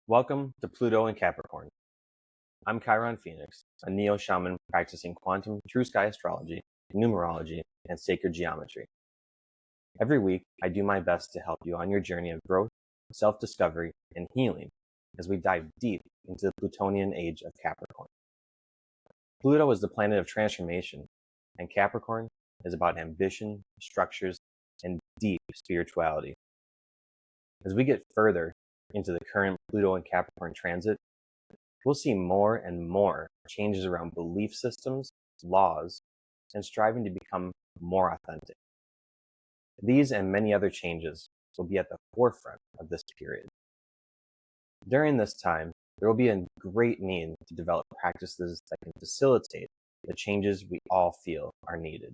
Welcome to Pluto and Capricorn. I'm Chiron Phoenix, a neo-shaman practicing quantum true sky astrology, numerology, and sacred geometry. Every week, I do my best to help you on your journey of growth, self-discovery, and healing as we dive deep into the Plutonian age of Capricorn. Pluto is the planet of transformation, and Capricorn is about ambition, structures, and deep spirituality. As we get further into the current Pluto and Capricorn transit, we'll see more and more changes around belief systems, laws, and striving to become more authentic. These and many other changes will be at the forefront of this period. During this time, there will be a great need to develop practices that can facilitate the changes we all feel are needed.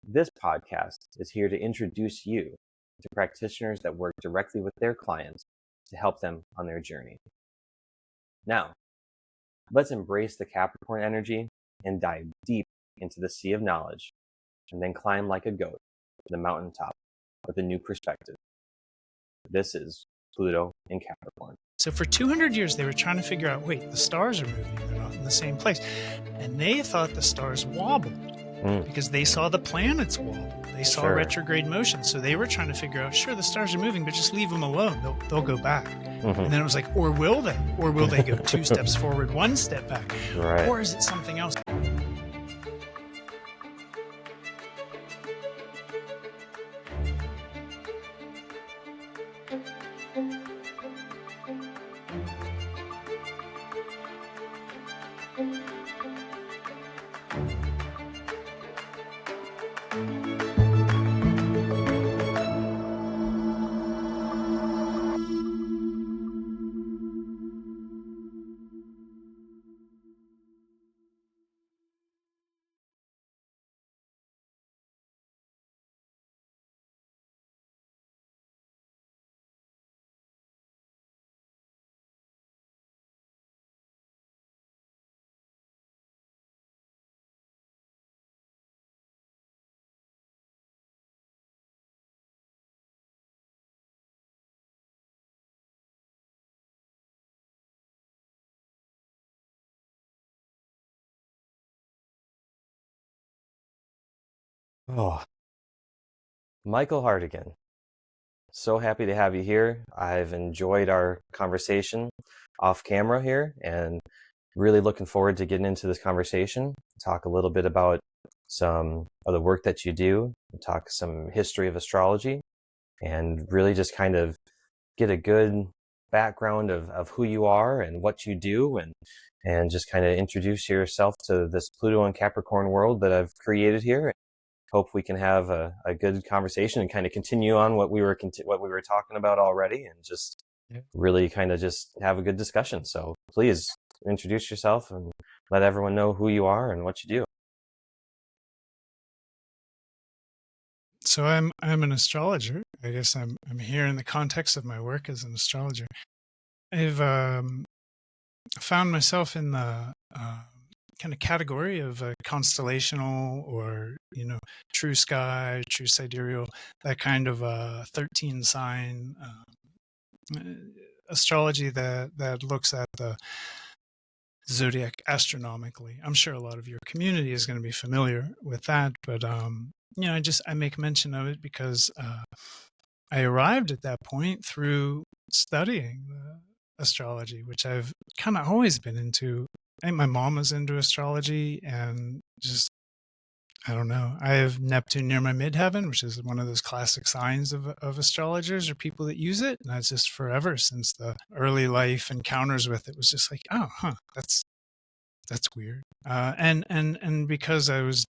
This podcast is here to introduce you to practitioners that work directly with their clients to help them on their journey. Now, let's embrace the Capricorn energy and dive deep into the sea of knowledge, and then climb like a goat to the mountaintop with a new perspective. This is Pluto in Capricorn. So for 200 years, they were trying to figure out, wait, the stars are moving, they're not in the same place. And they thought the stars wobbled because they saw the planets wobble. They saw retrograde motion. So they were trying to figure out, sure, the stars are moving, but just leave them alone. They'll go back. And then it was like, or will they? Or will they go 2 steps forward, 1 step back? Right. Or is it something else? Oh, Michael Hartigan, so happy to have you here. I've enjoyed our conversation off camera here and really looking forward to getting into this conversation, talk a little bit about some of the work that you do, talk some history of astrology, and really just kind of get a good background of who you are and what you do, and just kind of introduce yourself to this Pluto and Capricorn world that I've created here. Hope we can have a good conversation and kind of continue on what we were talking about already, and just really kind of just have a good discussion. So please introduce yourself and let everyone know who you are and what you do. So I'm an astrologer. I guess I'm here in the context of my work as an astrologer. I've found myself in the kind of category of constellational, or true sky, true sidereal, that kind of 13 sign astrology that looks at the zodiac astronomically. I'm sure a lot of your community is going to be familiar with that, but I make mention of it because I arrived at that point through studying astrology, which I've kind of always been into. I think my mom was into astrology, and just, I don't know. I have Neptune near my midheaven, which is one of those classic signs of astrologers or people that use it. And that's just forever since the early life encounters with it was just like, oh, that's weird. And because I was,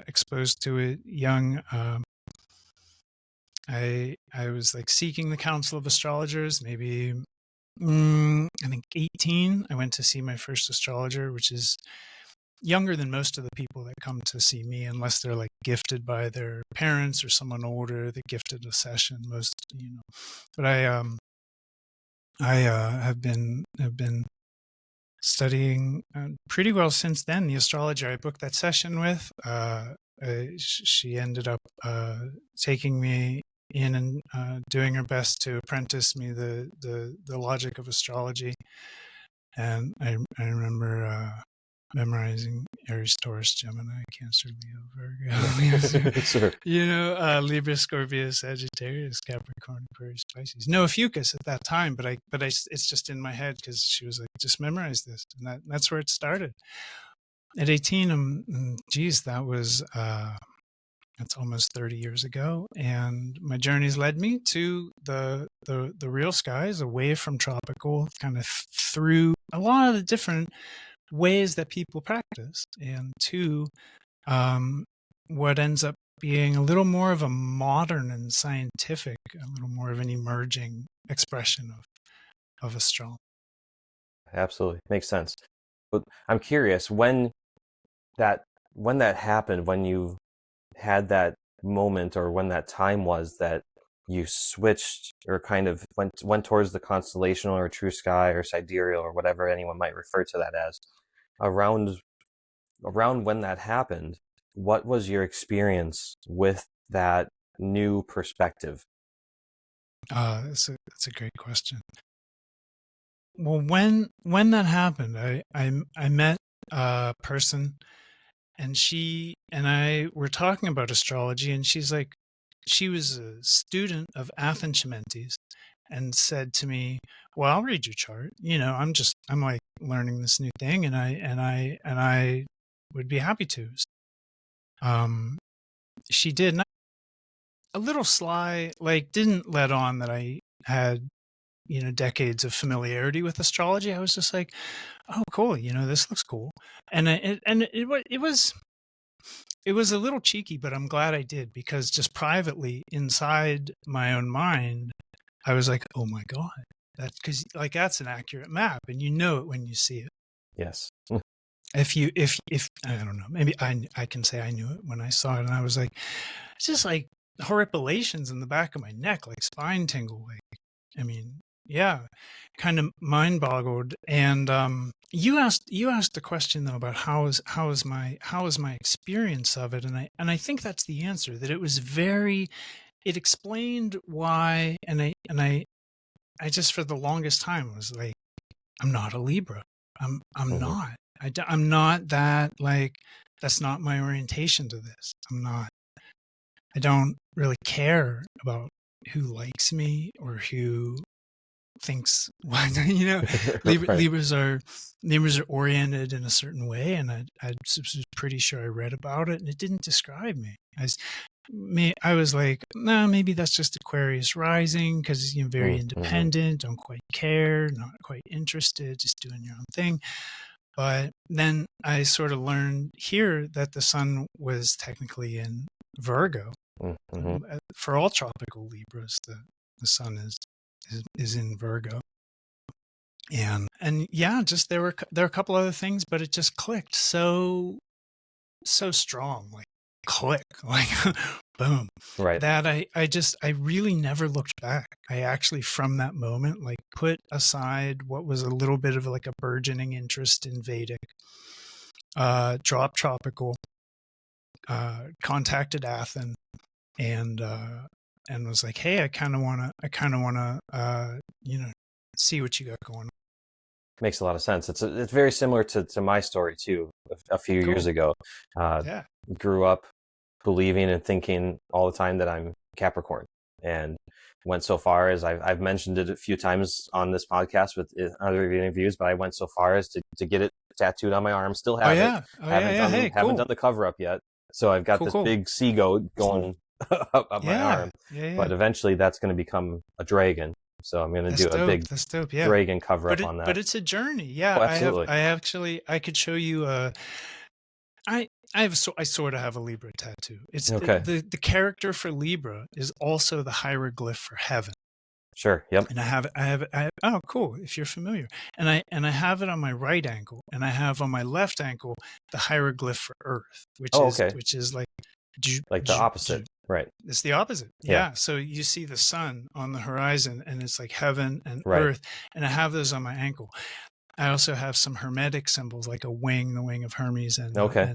exposed to it young, I was like seeking the counsel of astrologers, maybe I think 18, I went to see my first astrologer, which is younger than most of the people that come to see me, unless they're like gifted by their parents or someone older that gifted a session. But I have been studying pretty well since then. The astrologer I booked that session with, she ended up taking me in and doing her best to apprentice me the logic of astrology. And I remember memorizing Aries, Taurus, Gemini, Cancer, Leo, Virgo. Sure. Libra, Scorpio, Sagittarius, Capricorn, Aquarius, Pisces. No Fucus at that time, but it's just in my head because she was like, just memorize this, and that's where it started. At 18, geez, that was that's almost 30 years ago, and my journeys led me to the real skies, away from tropical, kind of through a lot of the different ways that people practice, and to what ends up being a little more of a modern and scientific, a little more of an emerging expression of astrology. Absolutely. Makes sense. But I'm curious, when that happened, when you had that moment, or when that time was that you switched, or kind of went towards the constellational or true sky or sidereal, or whatever anyone might refer to that as, around when that happened, what was your experience with that new perspective? That's a great question. Well, when that happened, I met a person, and she and I were talking about astrology, and she's like, she was a student of Athens Chimentes, and said to me, "Well, I'll read your chart. I'm like learning this new thing, and I would be happy to." She did, and a little sly, like, didn't let on that I had decades of familiarity with astrology. I was just like, "Oh, cool. This looks cool." And it was a little cheeky, but I'm glad I did, because just privately inside my own mind, I was like, "Oh my God, that's because that's an accurate map, and you know it when you see it." Yes. If I don't know, maybe I can say I knew it when I saw it, and I was like, it's just like horripilations in the back of my neck, like spine tingle, yeah, kind of mind boggled. And you asked the question though about how is my experience of it, and I think that's the answer, that it explained why, and I just, for the longest time, was like, I'm not a Libra. I'm not. I'm not that, like, that's not my orientation to this. I don't really care about who likes me or who thinks what. Right. Libras are oriented in a certain way, and I was pretty sure I read about it, and it didn't describe me. I was like, no, maybe that's just Aquarius rising, because very independent, don't quite care, not quite interested, just doing your own thing. But then I sort of learned here that the sun was technically in Virgo. For all tropical Libras, the sun is in Virgo. And yeah, just there were a couple other things, but it just clicked so strong, like click, like boom. Right. That I really never looked back. I actually, from that moment, like, put aside what was a little bit of like a burgeoning interest in Vedic, dropped tropical, contacted Athens, and was like, hey, I kind of want to see what you got going on. Makes a lot of sense. It's very similar to my story too. A few years ago, Yeah. Grew up believing and thinking all the time that I'm Capricorn, and went so far as I've mentioned it a few times on this podcast with other interviews, but I went so far as to get it tattooed on my arm. Still have it. Haven't done the cover up yet. So I've got this big sea goat going up my arm. But eventually that's going to become a dragon. So I'm going to do a big dragon cover up on that. But it's a journey. Yeah. Oh, absolutely. I could show you I sort of have a Libra tattoo. It's okay. The character for Libra is also the hieroglyph for heaven. Sure. Yep. And I have oh, cool. If you're familiar, and I have it on my right ankle, and I have on my left ankle the hieroglyph for Earth, which is like the opposite. Right. It's the opposite. Yeah. So you see the sun on the horizon, and it's like heaven and Earth, and I have those on my ankle. I also have some Hermetic symbols, like a wing, the wing of Hermes, Okay.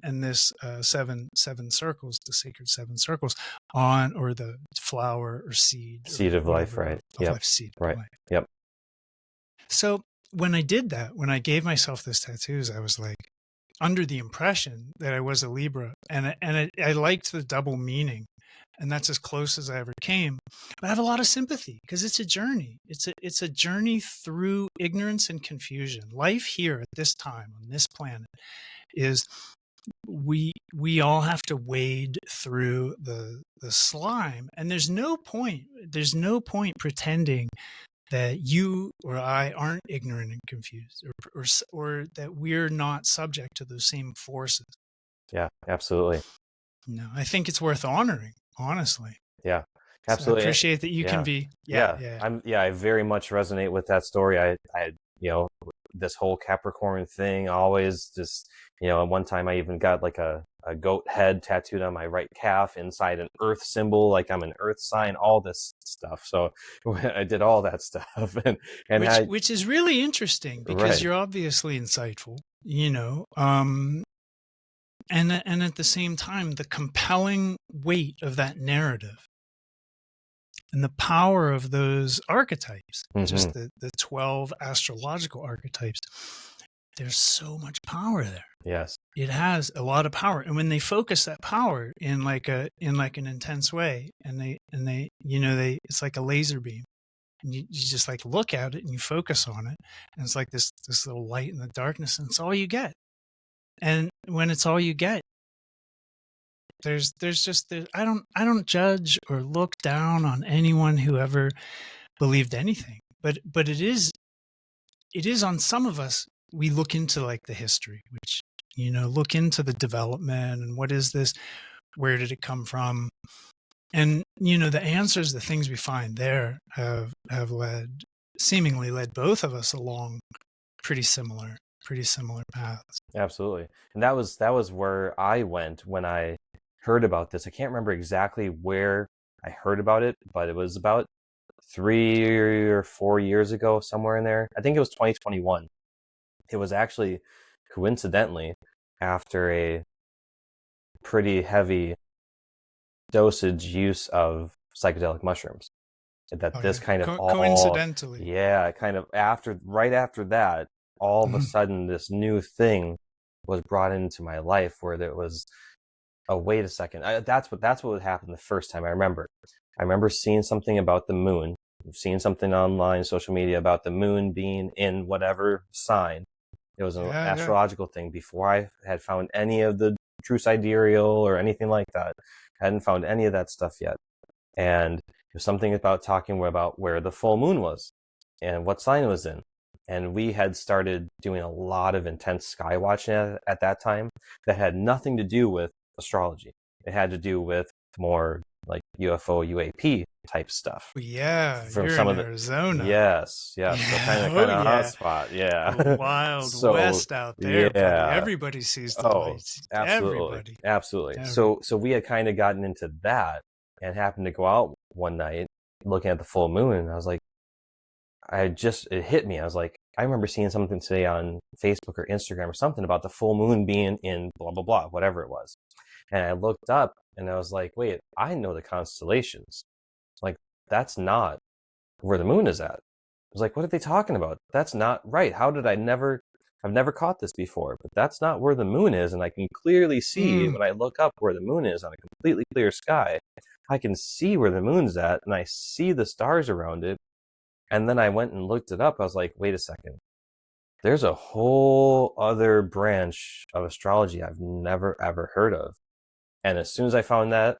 and this seven circles, the sacred seven circles on, or the flower or seed or Seed of life, whatever right? of Yep. life, seed of Right. life. Yep. So when I did that, when I gave myself those tattoos, I was like under the impression that I was a Libra, and I liked the double meaning, and that's as close as I ever came. But I have a lot of sympathy because it's a journey. It's a journey through ignorance and confusion. Life here at this time on this planet is we all have to wade through the slime, and there's no point pretending that you or I aren't ignorant and confused, or that we're not subject to those same forces. Yeah, absolutely. No, I think it's worth honoring, honestly. Yeah, So I absolutely. appreciate that you can Yeah. be, Yeah. yeah. I very much resonate with that story. You know, this whole Capricorn thing always just, at one time I even got like a goat head tattooed on my right calf inside an earth symbol, like I'm an earth sign, all this stuff. So I did all that stuff and Which is really interesting because right. you're obviously insightful, and at the same time, the compelling weight of that narrative and the power of those archetypes, Mm-hmm. just the 12 astrological archetypes, there's so much power there. Yes. It has a lot of power, and when they focus that power in an intense way, and they it's like a laser beam, and you just like look at it and you focus on it, and it's like this little light in the darkness, and it's all you get. And when it's all you get, there's just I don't judge or look down on anyone who ever believed anything, but it is on some of us. We look into like the history, which look into the development and what is this, where did it come from, and the answers, the things we find there have seemingly led both of us along pretty similar paths. Absolutely. And that was where I went when I heard about this. I can't remember exactly where I heard about it, but it was about 3 or 4 years ago, somewhere in there. I think it was 2021. It was actually coincidentally after a pretty heavy dosage use of psychedelic mushrooms that this kind of Coincidentally. yeah, kind of right after that, all of a sudden this new thing was brought into my life where there was, oh, wait a second. That's what happened the first time. I remember seeing something about the moon, seeing something online, social media about the moon being in whatever sign. It was an astrological thing before I had found any of the true sidereal or anything like that. I hadn't found any of that stuff yet. And it was something about talking about where the full moon was and what sign it was in. And we had started doing a lot of intense sky watching at that time that had nothing to do with astrology. It had to do with more like UFO, UAP type stuff. Yeah, from you're some in of the Arizona. Yes, Yeah. so kind of Oh, hot spot, yeah. Wild So West out there, buddy. yeah, Everybody sees the oh, lights. absolutely, Everybody. absolutely. So we had kind of gotten into that and happened to go out one night looking at the full moon, and I was like, it hit me. I was like, I remember seeing something today on Facebook or Instagram or something about the full moon being in blah, blah, blah, whatever it was. And I looked up and I was like, wait, I know the constellations. Like, that's not where the moon is at. I was like, what are they talking about? That's not right. How did I've never caught this before, but that's not where the moon is. And I can clearly see when I look up where the moon is on a completely clear sky, I can see where the moon's at and I see the stars around it. And then I went and looked it up. I was like, wait a second. There's a whole other branch of astrology I've never, ever heard of. And as soon as I found that,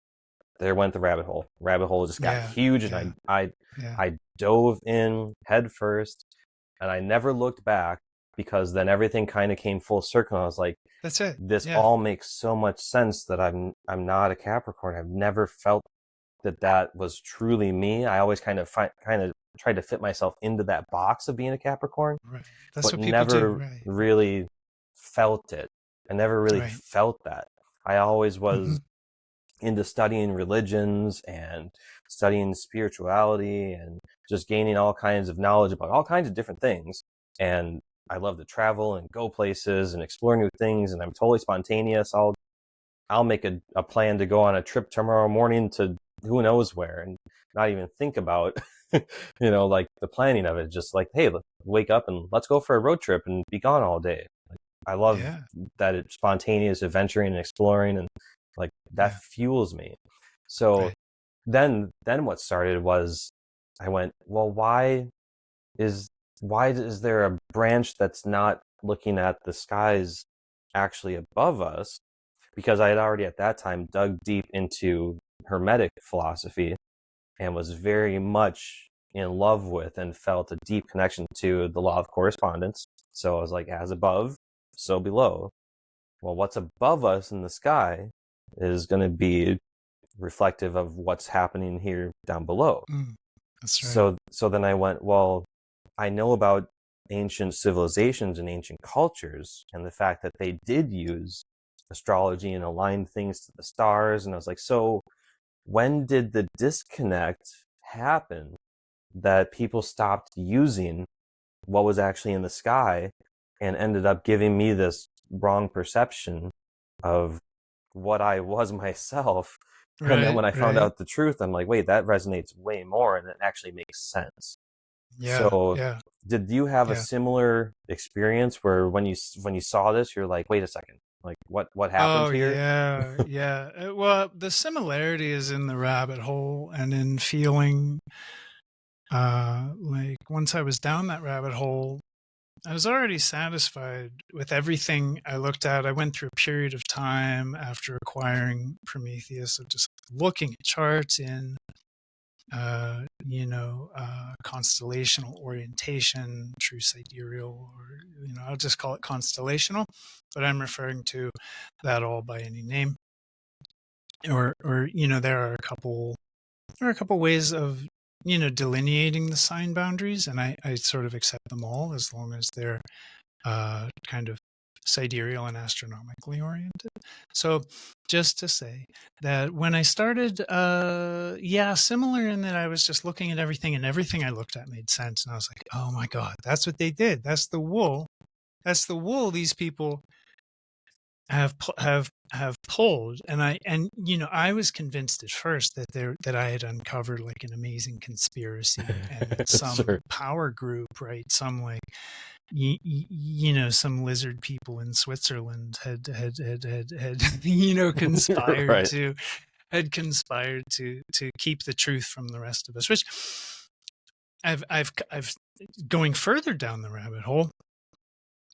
there went the rabbit hole. Rabbit hole just got huge, and I dove in head first, and I never looked back because then everything kind of came full circle. I was like, that's it. This all makes so much sense that I'm not a Capricorn. I've never felt that was truly me. I always kind of tried to fit myself into that box of being a Capricorn, right. That's but what people never do. Right. really felt it. I never really felt that. I always was into studying religions and studying spirituality and just gaining all kinds of knowledge about all kinds of different things. And I love to travel and go places and explore new things, and I'm totally spontaneous. I'll make a plan to go on a trip tomorrow morning to who knows where, and not even think about like the planning of it. Just like, hey, let's wake up and let's go for a road trip and be gone all day. I love Yeah. that it's spontaneous adventuring and exploring, and like that Yeah. fuels me. So Right. then what started was I went, well, is why is there a branch that's not looking at the skies actually above us? Because I had already at that time dug deep into Hermetic philosophy and was very much in love with and felt a deep connection to the law of correspondence. So I was like, as above, so below. Well, what's above us in the sky is going to be reflective of what's happening here down below. That's right. So then I went, well, I know about ancient civilizations and ancient cultures and the fact that they did use astrology and align things to the stars. And I was like, so when did the disconnect happen that people stopped using what was actually in the sky and ended up giving me this wrong perception of what I was myself? And then Right. when I found Right. out the truth, I'm like, wait, that resonates way more and it actually makes sense. Yeah. So Yeah. did you have a Yeah. similar experience where when you saw this, you're like, wait a second, like what happened Oh here? yeah. Yeah. Well, the similarity is in the rabbit hole and in feeling like once I was down that rabbit hole, I was already satisfied with everything I looked at. I went through a period of time after acquiring Prometheus of just looking at charts in, constellational orientation, true sidereal, or, I'll just call it constellational, but I'm referring to that all by any name. Or, there are a couple ways of, delineating the sign boundaries, and I sort of accept them all as long as they're kind of sidereal and astronomically oriented. So just to say that when I started, similar in that I was just looking at everything and everything I looked at made sense. And I was like, oh my God, that's what they did. That's the wool. That's the wool these people have pulled. And I was convinced at first that I had uncovered like an amazing conspiracy and that some Sure. power group, right? Some like some lizard people in Switzerland had conspired Right. to keep the truth from the rest of us. Which I've going further down the rabbit hole.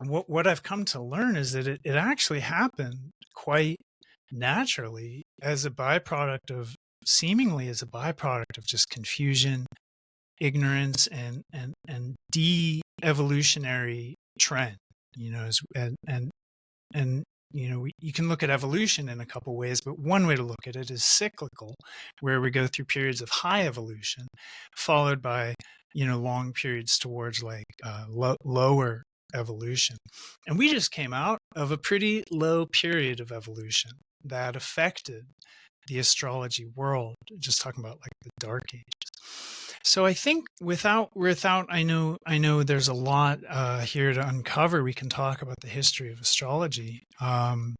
What I've come to learn is that it actually happened quite naturally as a byproduct of just confusion, ignorance, and de-evolutionary trend. You can look at evolution in a couple ways, but one way to look at it is cyclical, where we go through periods of high evolution followed by long periods towards like lower evolution. And we just came out of a pretty low period of evolution that affected the astrology world, just talking about like the dark ages. So I think without I know there's a lot here to uncover. We can talk about the history of astrology, but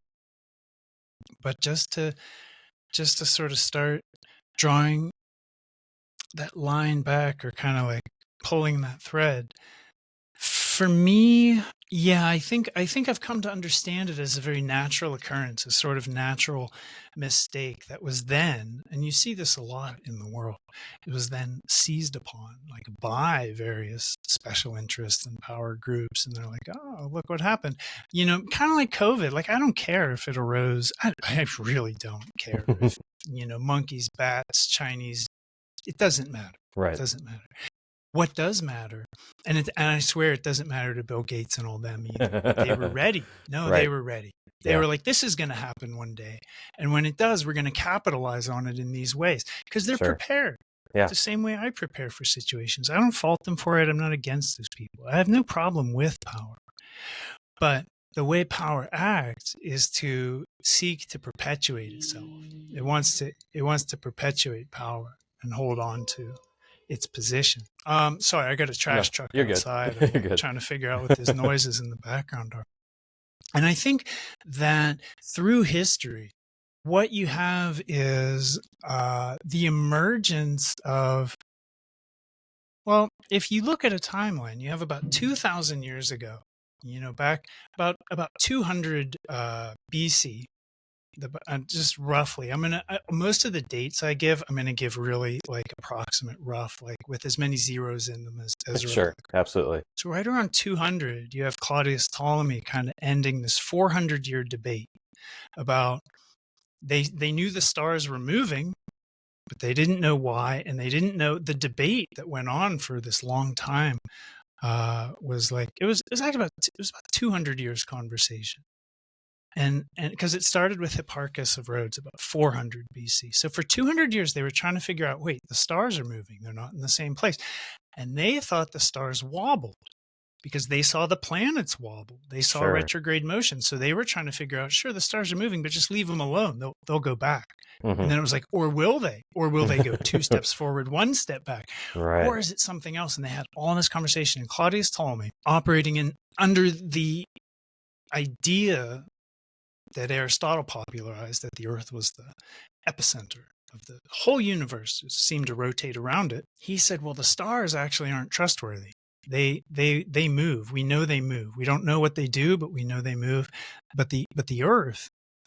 just to sort of start drawing that line back, or kind of like pulling that thread. For me, yeah, I think I've come to understand it as a very natural occurrence, a sort of natural mistake that was then, and you see this a lot in the world, it was then seized upon like by various special interests and power groups, and they're like, oh, look what happened. Kind of like COVID. Like, I don't care if it arose. I really don't care if, monkeys, bats, Chinese, it doesn't matter. It Right. doesn't matter. What does matter, and I swear it doesn't matter to Bill Gates and all them either. They were ready. No, they Right. were ready. They Yeah. were like, this is going to happen one day. And when it does, we're going to capitalize on it in these ways because they're Sure. prepared. Yeah. The same way I prepare for situations. I don't fault them for it. I'm not against those people. I have no problem with power. But the way power acts is to seek to perpetuate itself. It wants to perpetuate power and hold on to its position. Sorry, I got a trash truck you're good. outside. You're I'm good. trying to figure out what these noises in the background are. And I think that through history, what you have is the emergence of, well, if you look at a timeline, you have about 2,000 years ago, back about 200 BC. Just roughly, most of the dates I give, I'm gonna give really like approximate rough, like with as many zeros in them as Sure, absolutely. So right around 200, you have Claudius Ptolemy kind of ending this 400-year debate about they knew the stars were moving, but they didn't know why, and they didn't know the debate that went on for this long time was like it was about 200 years conversation. And because it started with Hipparchus of Rhodes about 400 BC. So for 200 years, they were trying to figure out, wait, the stars are moving. They're not in the same place. And they thought the stars wobbled because they saw the planets wobble. They saw Sure. retrograde motion. So they were trying to figure out, sure, the stars are moving, but just leave them alone. They'll go back. Mm-hmm. And then it was like, or will they? Or will they go 2 steps forward, 1 step back? Right. Or is it something else? And they had all this conversation. And Claudius Ptolemy, operating under the idea that Aristotle popularized, that the Earth was the epicenter of the whole universe, it seemed to rotate around it. He said, well, the stars actually aren't trustworthy. They move. We know they move. We don't know what they do, but we know they move. But the Earth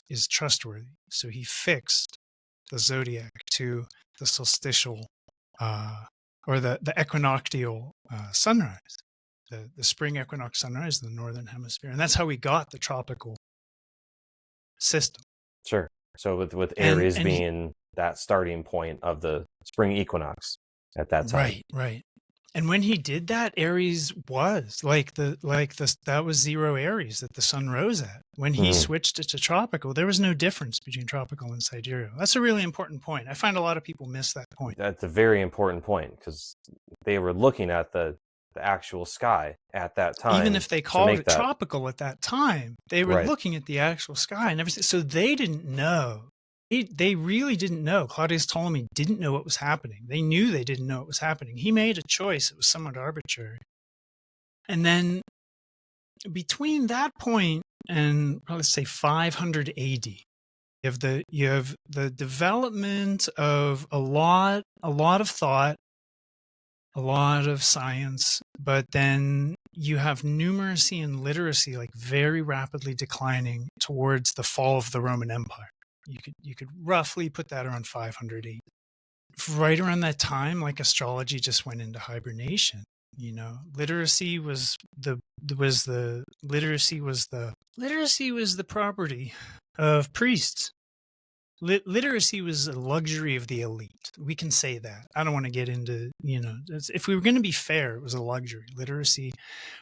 is trustworthy. So he fixed the zodiac to the solstitial or the equinoctial sunrise, the spring equinox sunrise in the northern hemisphere, and that's how we got the tropical system. Sure. So with Aries being that starting point of the spring equinox at that time. Right. And when he did that, Aries was that was 0 Aries that the sun rose at. When he switched it to tropical, there was no difference between tropical and sidereal. That's a really important point. I find a lot of people miss that point. That's a very important point because they were looking at the actual sky at that time. Even if they called it tropical at that time, they were looking at the actual sky and everything. So they didn't know. They really didn't know. Claudius Ptolemy didn't know what was happening. They knew they didn't know what was happening. He made a choice. It was somewhat arbitrary. And then between that point and let's say 500 AD, you have the development of a lot of thought, a lot of science, but then you have numeracy and literacy like very rapidly declining towards the fall of the Roman Empire. You could roughly put that around 500 AD. Right around that time, like astrology just went into hibernation. Literacy was the property of priests. Literacy was a luxury of the elite. We can say that. I don't want to get into, if we were going to be fair, it was a luxury. Literacy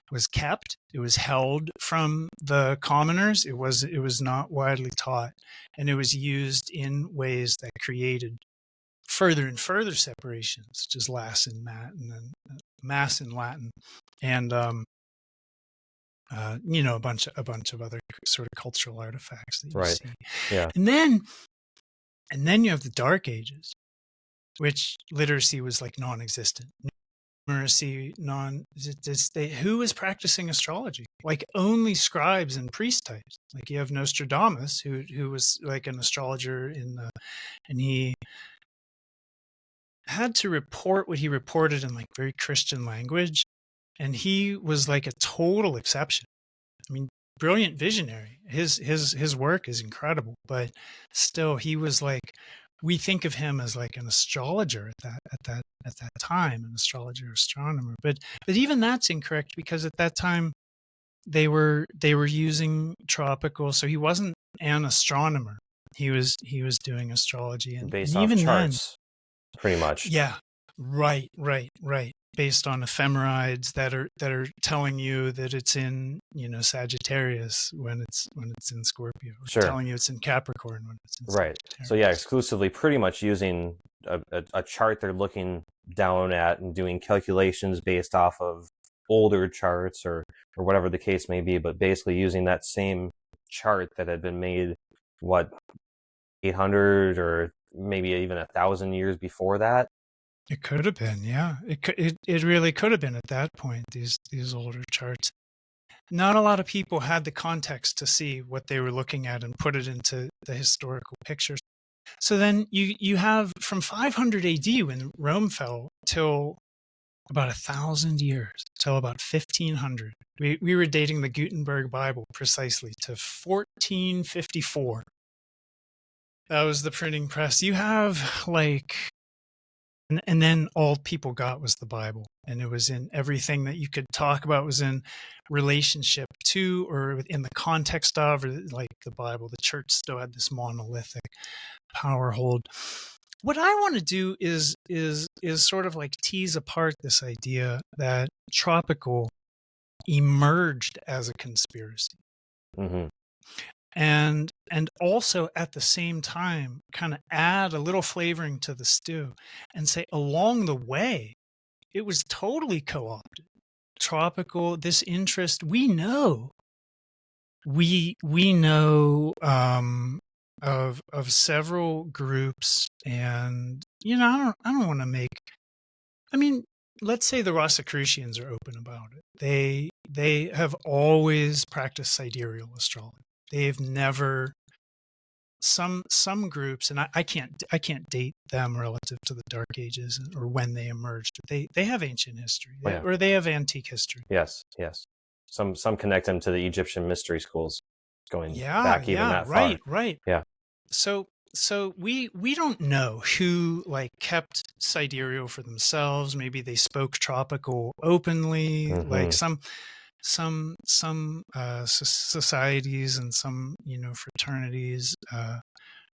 was kept. It was held from the commoners. It was not widely taught. And it was used in ways that created further and further separations, such as Mass in Latin, and a bunch of other sort of cultural artifacts that you see. Yeah. And then you have the Dark Ages, which literacy was like non-existent. Numeracy, who was practicing astrology? Like only scribes and priest types. Like you have Nostradamus, who was like an astrologer and he had to report what he reported in like very Christian language, and he was like a total exception. I mean, brilliant visionary. His work is incredible, but still, he was like, we think of him as like an astrologer at that time, an astrologer, astronomer. But even that's incorrect because at that time they were using tropical, so he wasn't an astronomer. He was doing astrology and based off charts, pretty much. Yeah, right. Based on ephemerides that are telling you that it's in Sagittarius when it's in Scorpio. Sure. Telling you it's in Capricorn when it's in Sagittarius. So yeah, exclusively pretty much using a chart they're looking down at and doing calculations based off of older charts or whatever the case may be, but basically using that same chart that had been made 800 or maybe even 1,000 years before that It could have been, yeah. It really could have been at that point, these older charts. Not a lot of people had the context to see what they were looking at and put it into the historical pictures. So then you have from 500 AD when Rome fell till about 1,000 years, till about 1500. We were dating the Gutenberg Bible precisely to 1454. That was the printing press. You have like, and then all people got was the Bible, and it was in everything that you could talk about was in relationship to or in the context of, or like the Bible. The church still had this monolithic power hold. What I want to do is sort of like tease apart this idea that tropical emerged as a conspiracy. Mm-hmm. And also at the same time kind of add a little flavoring to the stew and say along the way it was totally co-opted. Tropical, this interest, we know of several groups, and I don't want to make, I mean, let's say the Rosicrucians are open about it. They have always practiced sidereal astrology. They've never, some groups, and I can't date them relative to the Dark Ages or when they emerged. They have ancient history, or they have antique history. Yes. Some connect them to the Egyptian mystery schools, going back even that far. Right. Yeah. So we don't know who like kept sidereal for themselves. Maybe they spoke tropical openly, Mm-hmm. like some societies and some fraternities.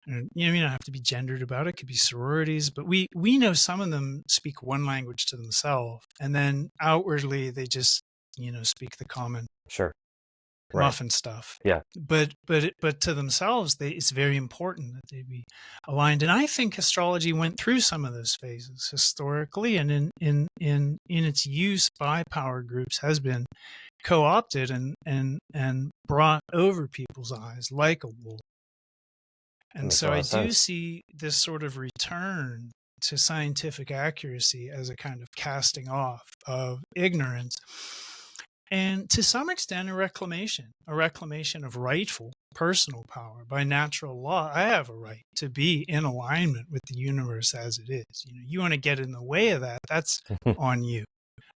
You don't have to be gendered about it. It could be sororities, but we know some of them speak one language to themselves, and then outwardly they just speak the common muffin stuff. Yeah. But to themselves, it's very important that they be aligned. And I think astrology went through some of those phases historically, and in its use by power groups has been co-opted and brought over people's eyes like a wool. And so I do see this sort of return to scientific accuracy as a kind of casting off of ignorance, and to some extent a reclamation of rightful personal power by natural law. I have a right to be in alignment with the universe as it is. You want to get in the way of that, that's on you.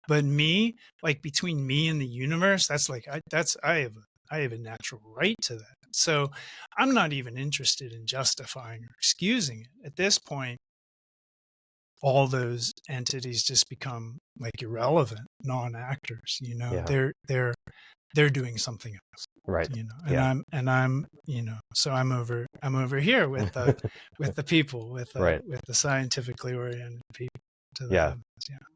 But me, like between me and the universe, that's like I have a natural right to that. So I'm not even interested in justifying or excusing it. At this point, all those entities just become like irrelevant non-actors. They're doing something else, right? I'm so I'm over here with the people, with the scientifically oriented people.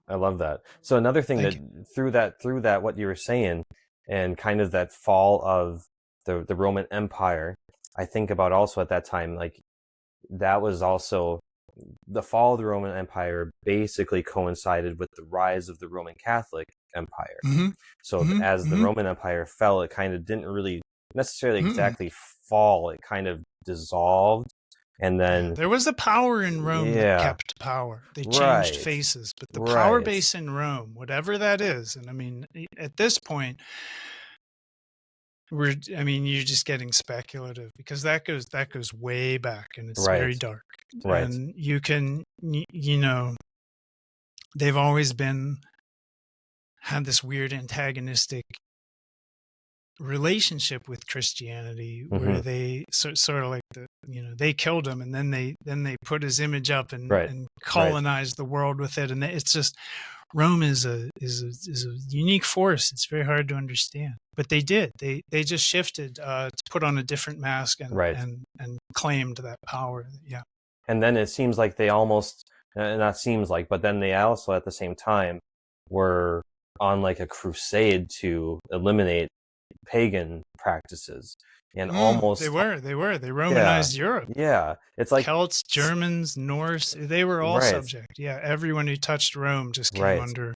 I love that. So another thing through that what you were saying, and kind of that fall of the Roman Empire, I think about also at that time, like that was also the fall of the Roman Empire basically coincided with the rise of the Roman Catholic Empire. Mm-hmm. So as the Roman Empire fell, it kind of didn't really necessarily exactly fall. It kind of dissolved. And then there was a power in Rome that kept power. They changed faces, but the power base in Rome, whatever that is, and I mean, at this point, you're just getting speculative because that goes way back, and it's very dark. Right. And you can, they've always had this weird antagonistic relationship with Christianity, where they sort of like they killed him, and then they put his image up and colonized the world with it, and it's just, Rome is a unique force. It's very hard to understand, but they just shifted to put on a different mask and claimed that power. Yeah. And then it seems like they almost, not seems like, but then they also at the same time were on like a crusade to eliminate pagan practices, and almost they Romanized Europe. Yeah, it's like Celts, Germans, Norse, they were all subject. Yeah, everyone who touched Rome just came under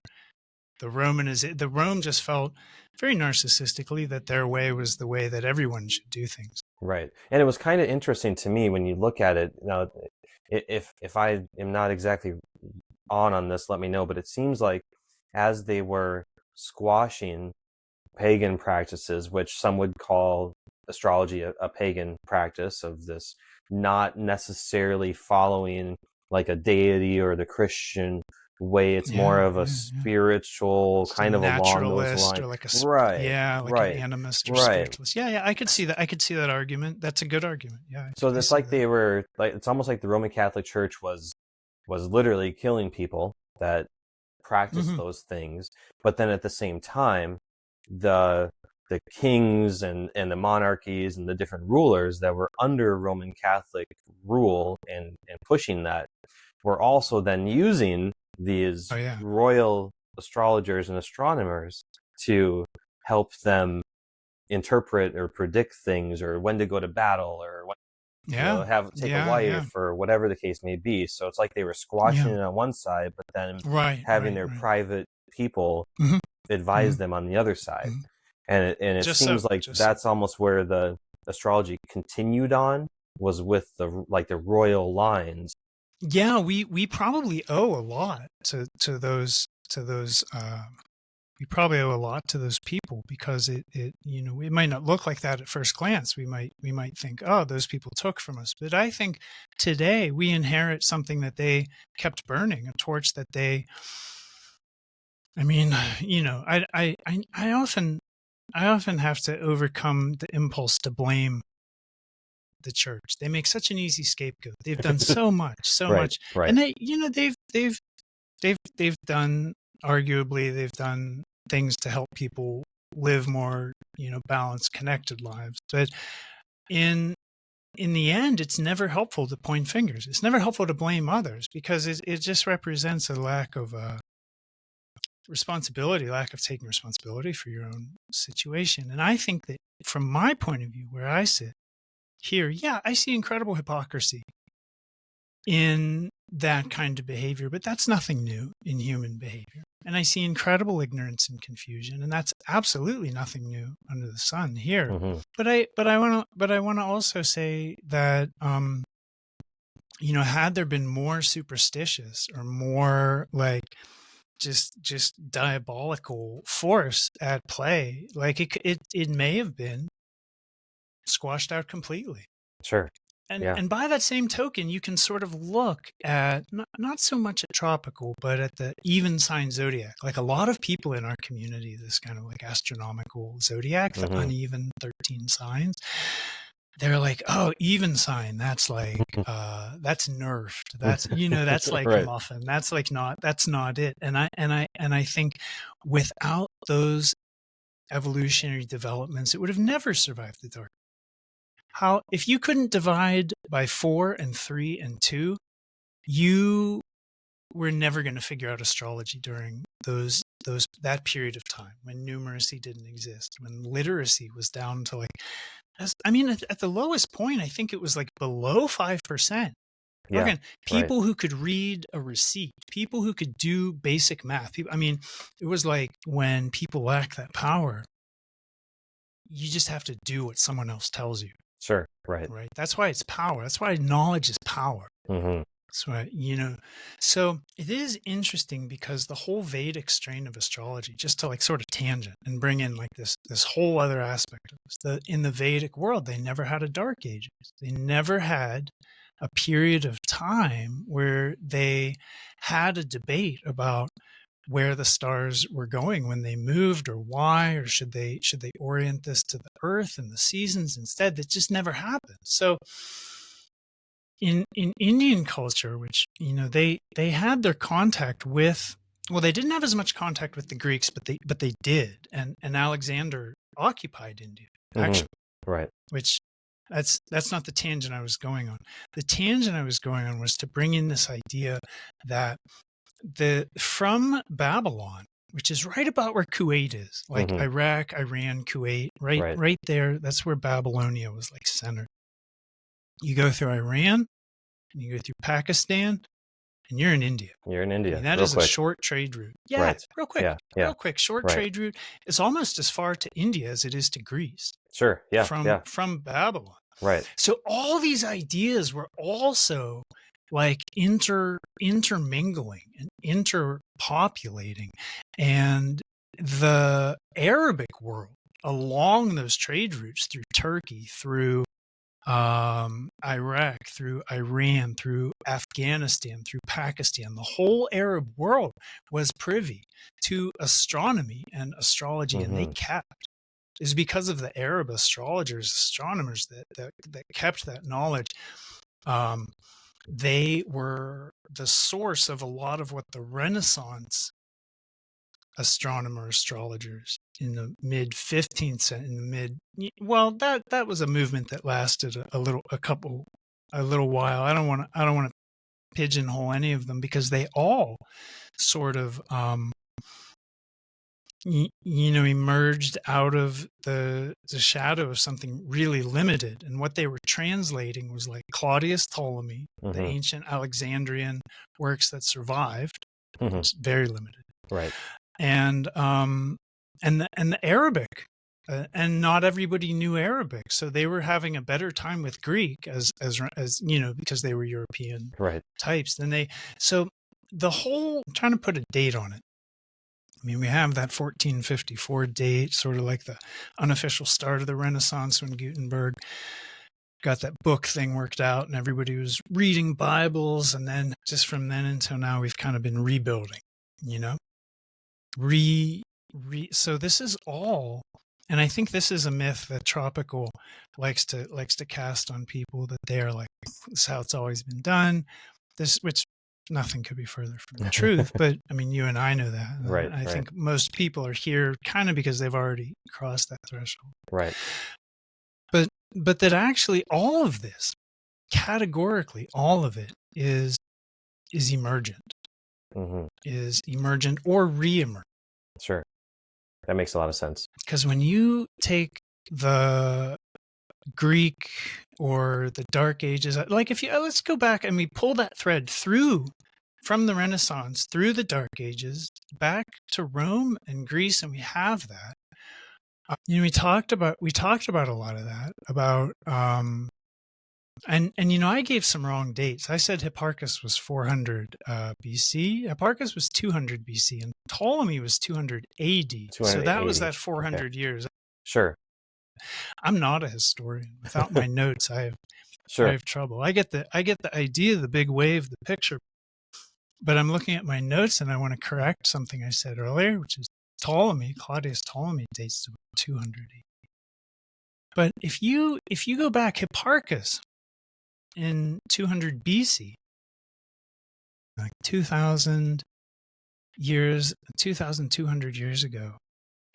the Rome just felt very narcissistically that their way was the way that everyone should do things. Right. And it was kind of interesting to me when you look at it now, if I am not exactly on this, let me know. But it seems like as they were squashing pagan practices, which some would call astrology a pagan practice of this, not necessarily following like a deity or the Christian way. It's more of a spiritual Just kind a of along those naturalist lines. or like a Right, like an right, animist or right. spiritualist. Yeah, I could see that. I could see that argument. That's a good argument. Yeah, So I it's see like that. they were like, it's almost like the Roman Catholic Church was literally killing people that practiced those things, but then at the same time, the kings and the monarchies and the different rulers that were under Roman Catholic rule and pushing that were also then using these royal astrologers and astronomers to help them interpret or predict things, or when to go to battle, or when take a wife, or whatever the case may be. So it's like they were squashing it on one side, but then having their private people advise them on the other side. And it seems like that's almost where the astrology continued on, was with the royal lines. Yeah, we probably owe a lot to those we probably owe a lot to those people, because it it might not look like that at first glance. We might think, oh, those people took from us. But I think today we inherit something that they kept burning, a torch that they, I mean, I often have to overcome the impulse to blame the church. They make such an easy scapegoat. They've done so much, Right. and they've done, arguably, they've done things to help people live more, balanced, connected lives. But in the end, it's never helpful to point fingers. It's never helpful to blame others, because it just represents a lack of responsibility, lack of taking responsibility for your own situation. And I think that from my point of view, where I sit here, I see incredible hypocrisy in that kind of behavior, but that's nothing new in human behavior. And I see incredible ignorance and confusion, and that's absolutely nothing new under the sun here. But I want to also say that had there been more superstitious or more like just diabolical force at play, like it may have been squashed out completely. Sure. And by that same token, you can sort of look at not so much at tropical, but at the even sign zodiac. Like a lot of people in our community, this kind of like astronomical zodiac, the uneven 13 signs, they're like, oh, even sign, that's like that's nerfed. That's that's like a muffin. That's like that's not it. And I think without those evolutionary developments, it would have never survived the dark. If you couldn't divide by 4 and 3 and 2, you were never going to figure out astrology during that period of time when numeracy didn't exist, when literacy was down to like, at the lowest point, I think it was like below 5%. Yeah, again, people who could read a receipt, people who could do basic math. It was like when people lack that power, you just have to do what someone else tells you. Sure. Right. That's why it's power. That's why knowledge is power. That's why, so it is interesting, because the whole Vedic strain of astrology, just to like sort of tangent and bring in like this whole other aspect of this, in the Vedic world, they never had a dark ages. They never had a period of time where they had a debate about where the stars were going when they moved, or why, or should they orient this to the earth and the seasons instead. That just never happened. So in Indian culture, which they had their contact with, well, they didn't have as much contact with the Greeks, but they did, and Alexander occupied India, actually. Right. Which that's not the tangent I was going on. The tangent I was going on was to bring in this idea that from Babylon, which is right about where Kuwait is, like Iraq, Iran, Kuwait, right there. That's where Babylonia was like centered. You go through Iran, and you go through Pakistan, and you're in India. You're in India. That is a short trade route. Yeah, real quick. Real quick. Short trade route is almost as far to India as it is to Greece. Sure. Yeah. From Babylon. Right. So all these ideas were also like intermingling and interpopulating. And the Arabic world along those trade routes through Turkey, through Iraq, through Iran, through Afghanistan, through Pakistan, the whole Arab world was privy to astronomy and astrology, and they kept. Is because of the Arab astrologers, astronomers that kept that knowledge. They were the source of a lot of what the Renaissance astrologers in the mid 15th century, that was a movement that lasted a little while. I don't want to pigeonhole any of them, because they all sort of emerged out of the shadow of something really limited. And what they were translating was like Claudius Ptolemy, the ancient Alexandrian works that survived. It's very limited. Right. And the Arabic, and not everybody knew Arabic, so they were having a better time with Greek as because they were European types than they. So the whole, I'm trying to put a date on it. I mean, we have that 1454 date, sort of like the unofficial start of the Renaissance, when Gutenberg got that book thing worked out and everybody was reading Bibles. And then just from then until now, we've kind of been rebuilding, so this is all, and I think this is a myth that Tropical likes to cast on people, that they are like, this is how it's always been done. Which nothing could be further from the truth. But I mean, you and I know that. Right. I think most people are here kind of because they've already crossed that threshold. Right. But that actually all of this, categorically, all of it is emergent. Is emergent or re-emergent. Sure. That makes a lot of sense. Because when you take the Greek or the Dark Ages, like let's go back and we pull that thread through from the Renaissance, through the Dark Ages, back to Rome and Greece, and we have that. We talked about a lot of that, about and I gave some wrong dates. I said Hipparchus was 400 BC. Hipparchus was 200 BC, and Ptolemy was 200 AD. So that was that 400 years. Sure. I'm not a historian. Without my notes, I have trouble. I get the idea, the big wave, the picture, but I'm looking at my notes and I want to correct something I said earlier, which is Claudius Ptolemy dates to 200 AD. But if you go back, Hipparchus in 200 BC, like 2,200 years ago,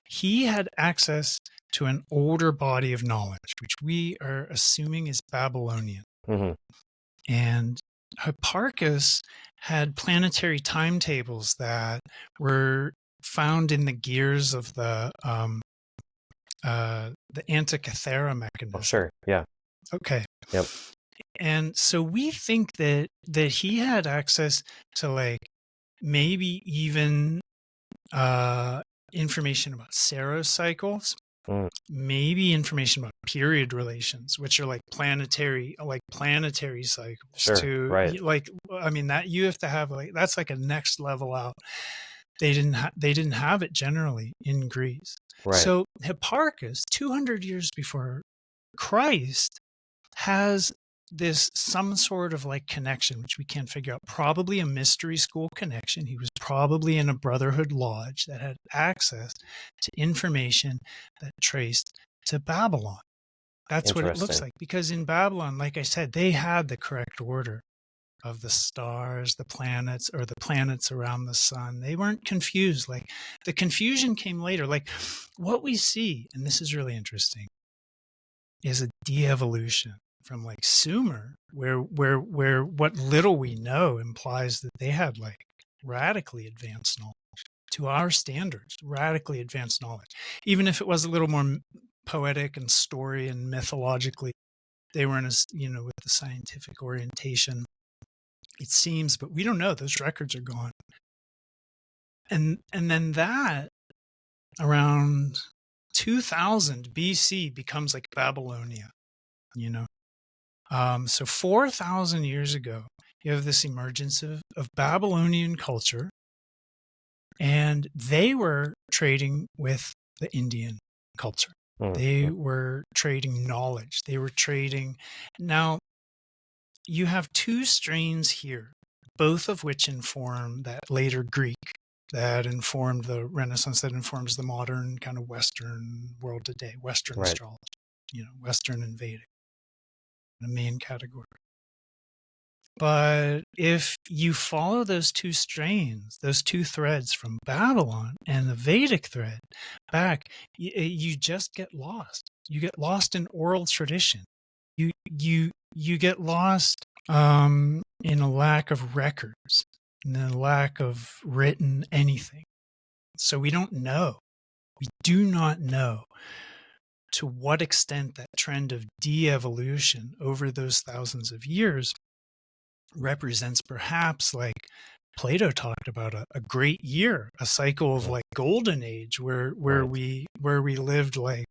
he had access to an older body of knowledge, which we are assuming is Babylonian. And Hipparchus had planetary timetables that were found in the gears of the Antikythera mechanism. Oh, sure. Yeah. Okay. Yep. And so we think that he had access to, like, maybe even information about Saros cycles, maybe information about period relations, which are like planetary cycles. Sure, right. Like, I mean, that you have to have, like, that's like a next level out. They didn't have it generally in Greece. Right. So Hipparchus, 200 years before Christ, has this some sort of like connection, which we can't figure out, probably a mystery school connection. He was probably in a brotherhood lodge that had access to information that traced to Babylon. That's what it looks like, because in Babylon, like I said, they had the correct order of the stars, the planets, or the planets around the sun. They weren't confused. Like, the confusion came later. Like, what we see, and this is really interesting, is a de-evolution from like Sumer, where what little we know implies that they had like radically advanced knowledge to our standards, radically advanced knowledge. Even if it was a little more poetic and story and mythologically, they were in a, with the scientific orientation, it seems, but we don't know. Those records are gone. And then that around 2000 BC becomes like Babylonia, So 4,000 years ago you have this emergence of Babylonian culture, and they were trading with the Indian culture. They were trading knowledge. They were trading. Now, you have two strains here, both of which inform that later Greek that informed the Renaissance, that informs the modern kind of Western world today, Western astrology, Western and Vedic, the main category. But if you follow those two strains, those two threads from Babylon and the Vedic thread back, you just get lost. You get lost in oral tradition. You get lost in a lack of records and a lack of written anything. So we don't know. We do not know to what extent that trend of de-evolution over those thousands of years represents perhaps, like Plato talked about, a great year, a cycle of like golden age where we lived like,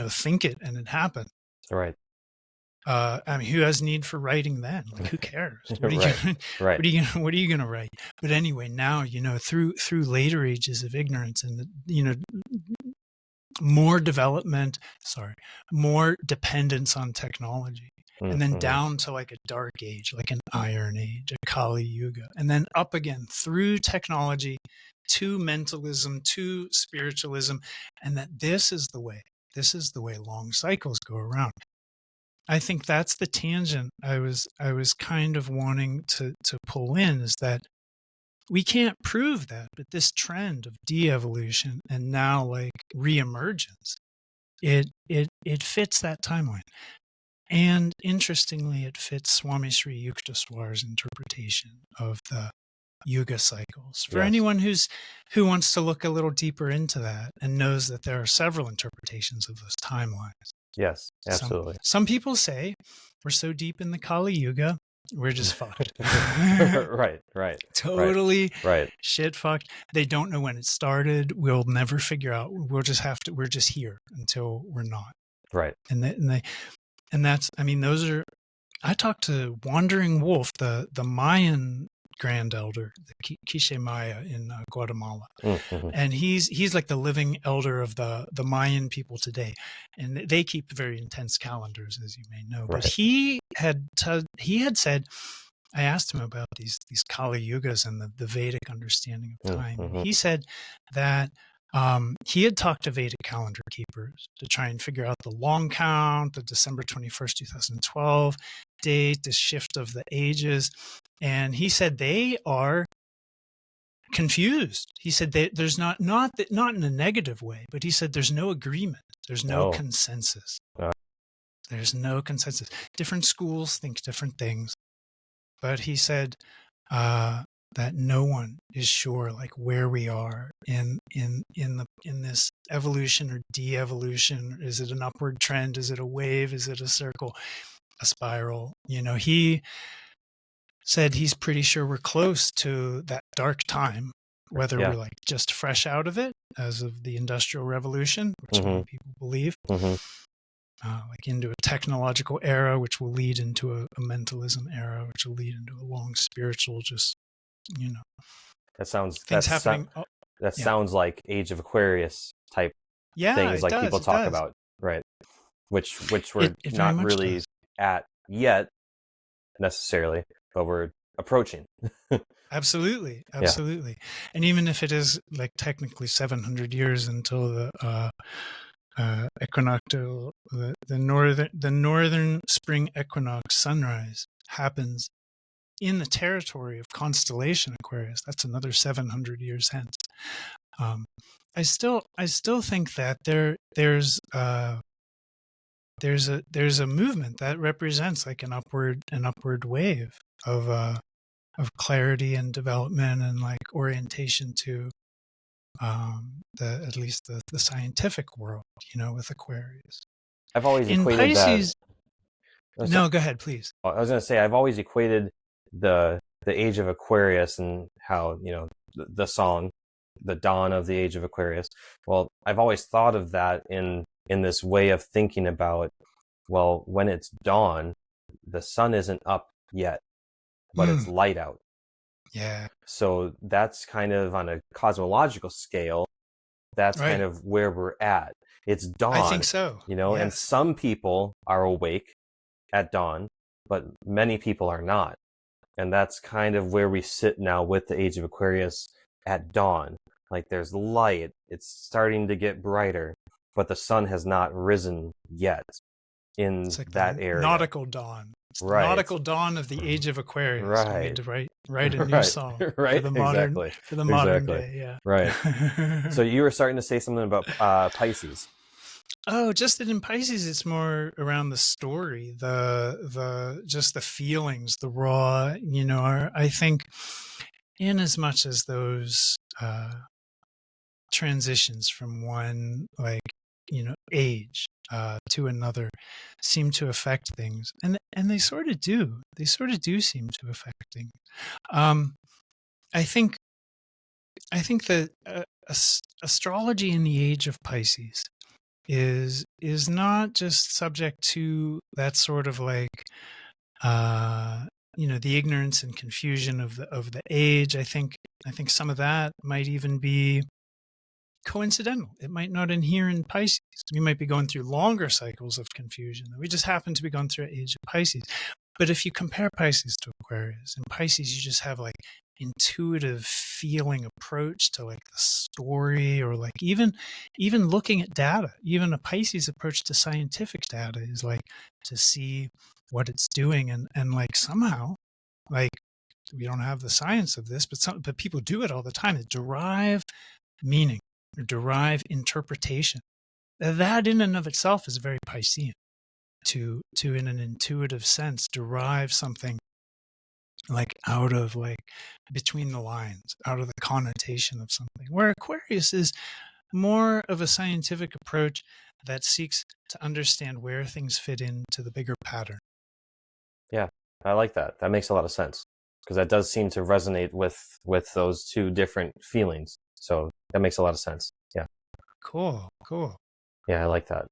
think it and it happened. Right. I mean, who has need for writing then? Like, who cares? What are you gonna write? But anyway, now, through later ages of ignorance and more development, more dependence on technology, and then down to like a dark age, like an iron age, a Kali Yuga, and then up again through technology to mentalism, to spiritualism, and that this is the way long cycles go around. I think that's the tangent I was kind of wanting to pull in, is that we can't prove that, but this trend of de-evolution and now like re-emergence, it fits that timeline. And interestingly, it fits Swami Sri Yukteswar's interpretation of the Yuga cycles. For anyone who wants to look a little deeper into that and knows that there are several interpretations of those timelines. Yes, absolutely. Some people say we're so deep in the Kali Yuga, we're just fucked. Right. Totally shit fucked. They don't know when it started. We'll never figure out. We're just here until we're not. Right. And that's, I mean, those are, I talked to Wandering Wolf, the Mayan grand elder, the Quiche Maya in Guatemala. And he's like the living elder of the Mayan people today. And they keep very intense calendars, as you may know. But he had said, I asked him about these Kali Yugas and the Vedic understanding of time. And he said that he had talked to Vedic calendar keepers to try and figure out the long count, the December 21st, 2012 date, the shift of the ages. And he said they are confused. He said there's not in a negative way, but he said there's no agreement. There's no consensus. There's no consensus. Different schools think different things. But he said that no one is sure like where we are in this evolution or de-evolution. Is it an upward trend? Is it a wave? Is it a circle, a spiral? He said he's pretty sure we're close to that dark time, whether we're like just fresh out of it as of the Industrial Revolution, which many people believe, like into a technological era, which will lead into a mentalism era, which will lead into a long spiritual, that sounds things happening. Sounds like Age of Aquarius type things, like people talk about, right? Which we're not really at yet necessarily, but we're approaching. Absolutely. And even if it is like technically 700 years until the equinoctial, the northern spring equinox sunrise happens in the territory of constellation Aquarius, that's another 700 years hence. I still think that there's a movement that represents like an upward wave of clarity and development and like orientation to at least the scientific world, with Aquarius. I've always equated Pisces, that. No, go ahead, please. I was going to say, I've always equated the Age of Aquarius and how, the song, the dawn of the Age of Aquarius. Well, I've always thought of that in this way of thinking about, well, when it's dawn, the sun isn't up yet. but it's light out. Yeah. So that's kind of on a cosmological scale, that's kind Right. of where we're at. It's I dawn, think so. and Yes. some people are awake at dawn, but many people are not. And that's kind of where we sit now with the age of Aquarius at dawn. Like there's light, it's starting to get brighter, but the sun has not risen yet It's in like that the area. nautical dawn. It's the Right. nautical dawn of the age of Aquarius. You need Right. to write a new Right. song for Right. the modern Exactly. Exactly. day. Right. Yeah. So you were starting to say something about Pisces. Oh, just that in Pisces, it's more around the story, the just the feelings, the raw. I think, in as much as those transitions from one age to another seem to affect things, and they sort of do. They sort of do seem to affect things. Um, I think that astrology in the age of Pisces is not just subject to that sort of the ignorance and confusion of the age. I think some of that might even be coincidental. It might not adhere in Pisces. We might be going through longer cycles of confusion. We just happen to be going through an age of Pisces. But if you compare Pisces to Aquarius, in Pisces you just have intuitive feeling approach to the story, or even looking at data. Even a Pisces approach to scientific data is to see what it's doing, and somehow we don't have the science of this, but people do it all the time. They derive meaning or derive interpretation. That in and of itself is very Piscean, to in an intuitive sense derive something out of between the lines, out of the connotation of something, where Aquarius is more of a scientific approach that seeks to understand where things fit into the bigger pattern. Yeah, I like that. That makes a lot of sense, because that does seem to resonate with those two different feelings. So that makes a lot of sense. Yeah. Cool. Yeah, I like that.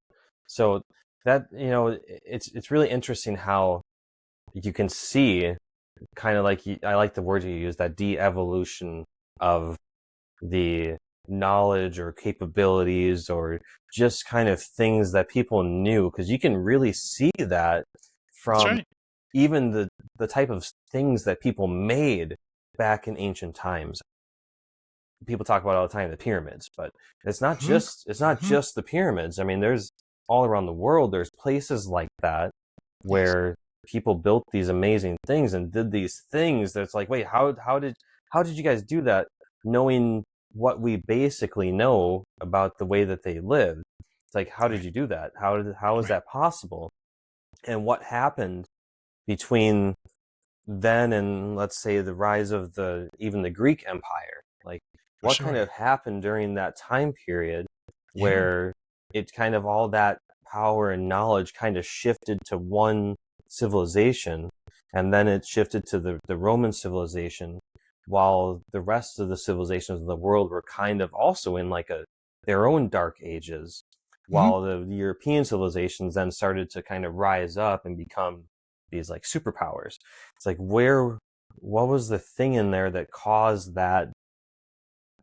So that, it's really interesting how you can see kind of I like the word you use, that de-evolution of the knowledge or capabilities or just kind of things that people knew, because you can really see that That's from right. even the type of things that people made back in ancient times. People talk about all the time the pyramids, but it's not just the pyramids. I mean, there's all around the world, there's places like that where people built these amazing things and did these things that's wait, how did you guys do that, knowing what we basically know about the way that they lived? It's how did you do that? How is that possible? And what happened between then and, let's say, the rise of even the Greek Empire? What kind of happened during that time period where it kind of, all that power and knowledge kind of shifted to one civilization, and then it shifted to the Roman civilization, while the rest of the civilizations of the world were kind of also in their own dark ages, while the European civilizations then started to kind of rise up and become these superpowers. It's what was the thing in there that caused that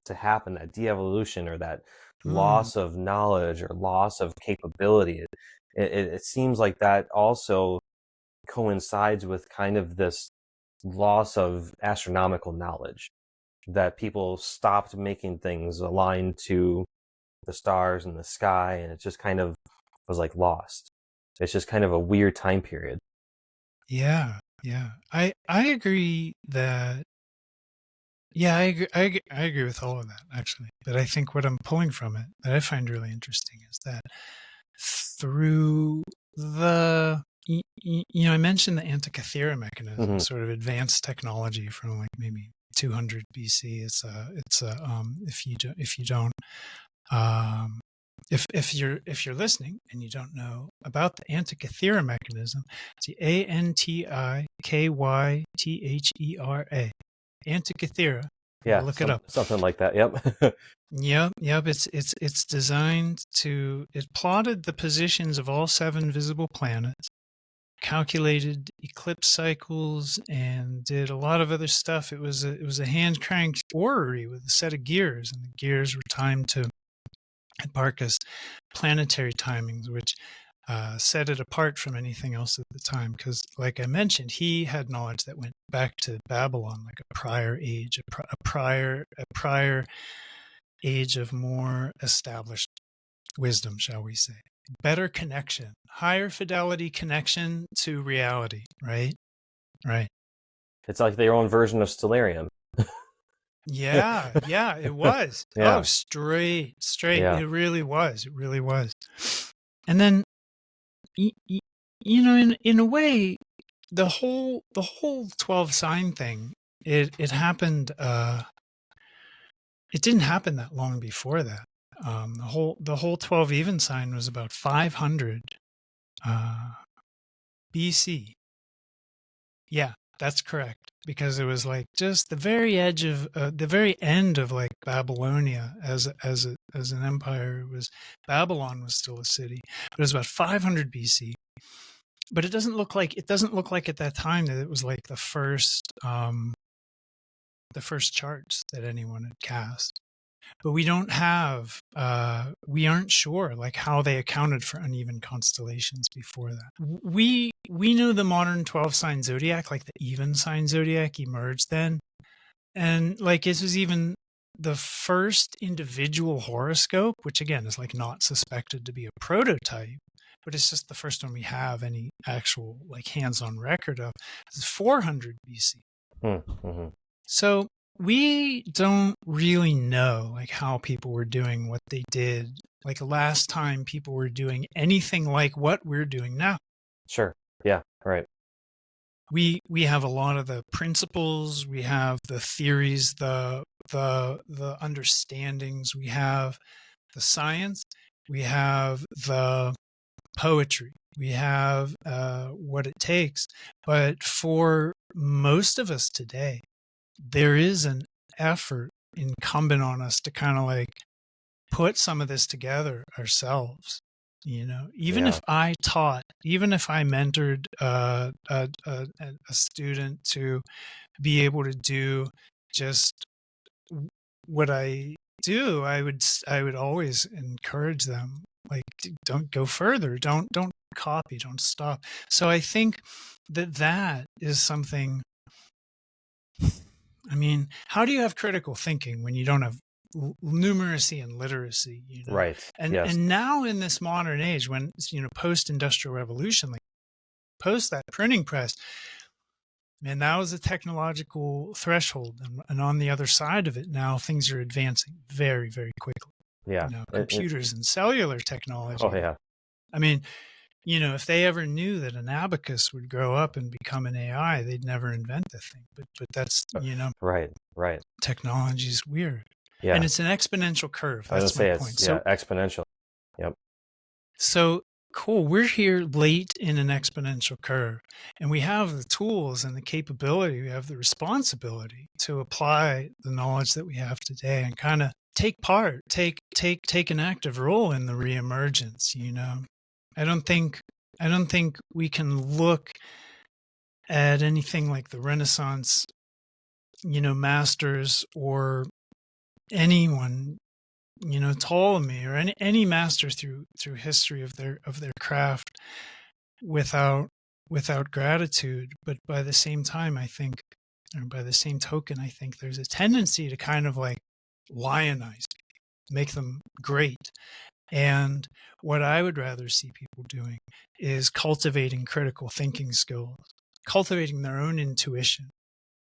to happen, that de-evolution, or that loss of knowledge or loss of capability? It seems like that also coincides with kind of this loss of astronomical knowledge, that people stopped making things aligned to the stars and the sky, and it just kind of was lost. It's just kind of a weird time period. Yeah. I agree that. Yeah, I agree with all of that, actually. But I think what I'm pulling from it that I find really interesting is that through I mentioned the Antikythera mechanism, sort of advanced technology from maybe 200 BC. If you're listening and you don't know about the Antikythera mechanism, it's the Antikythera. Antikythera. Yeah, Look it up. something like that. Yep. Yep. It's designed to. It plotted the positions of all 7 visible planets calculated eclipse cycles and did a lot of other stuff. It was a hand cranked orrery with a set of gears, and the gears were timed to Hipparchus planetary timings, which set it apart from anything else at the time. Because, like I mentioned, he had knowledge that went back to Babylon, like a prior age, a prior age of more established wisdom, shall we say. Better connection, higher fidelity connection to reality, right? Right. It's like their own version of Stellarium. Yeah, it was. Yeah. Oh, straight. Yeah. It really was. And then, in a way, the whole 12 sign thing, it happened. It didn't happen that long before that. The whole 12 even sign was about 500 BC. Yeah, that's correct, because it was like just the very edge of the very end of like Babylonia as an empire. Babylon was still a city, but it was about 500 BC. But it doesn't look like at that time that it was like the first charts that anyone had cast. But we don't have, we aren't sure like how they accounted for uneven constellations before that. We know the modern 12 sign zodiac, like the even sign zodiac, emerged then. And like this was even the first individual horoscope, which again is like not suspected to be a prototype, but it's just the first one we have any actual like hands-on record of. It's 400 BC. Mm-hmm. So we don't really know like how people were doing what they did like last time people were doing anything like what we're doing now. Sure. Yeah. Right. We have a lot of the principles, we have the theories, the understandings, we have the science, we have the poetry, we have what it takes. But for most of us today, there is an effort incumbent on us to kind of like put some of this together ourselves. Even if I mentored a student to be able to do just what I do, I would always encourage them, like, don't go further, don't copy, don't stop. So I think that is something. I mean, how do you have critical thinking when you don't have numeracy and literacy? Right. And yes. and now in this modern age, when post-industrial revolution, like post that printing press, man, that was a technological threshold, and on the other side of it, now things are advancing very, very quickly. Yeah. Computers and cellular technology. Oh yeah. I mean, if they ever knew that an abacus would grow up and become an AI, they'd never invent the thing. But that's, Right. Technology is weird. Yeah. And it's an exponential curve. I was That's gonna my say point. it's exponential. Yep. So cool. We're here late in an exponential curve, and we have the tools and the capability, we have the responsibility to apply the knowledge that we have today and kind of take an active role in the reemergence. I don't think we can look at anything like the Renaissance, masters, or anyone, Ptolemy, or any master through history of their craft without gratitude. But by the same time, I think, or by the same token, I think there's a tendency to kind of like lionize people, make them great. And what I would rather see people doing is cultivating critical thinking skills, cultivating their own intuition,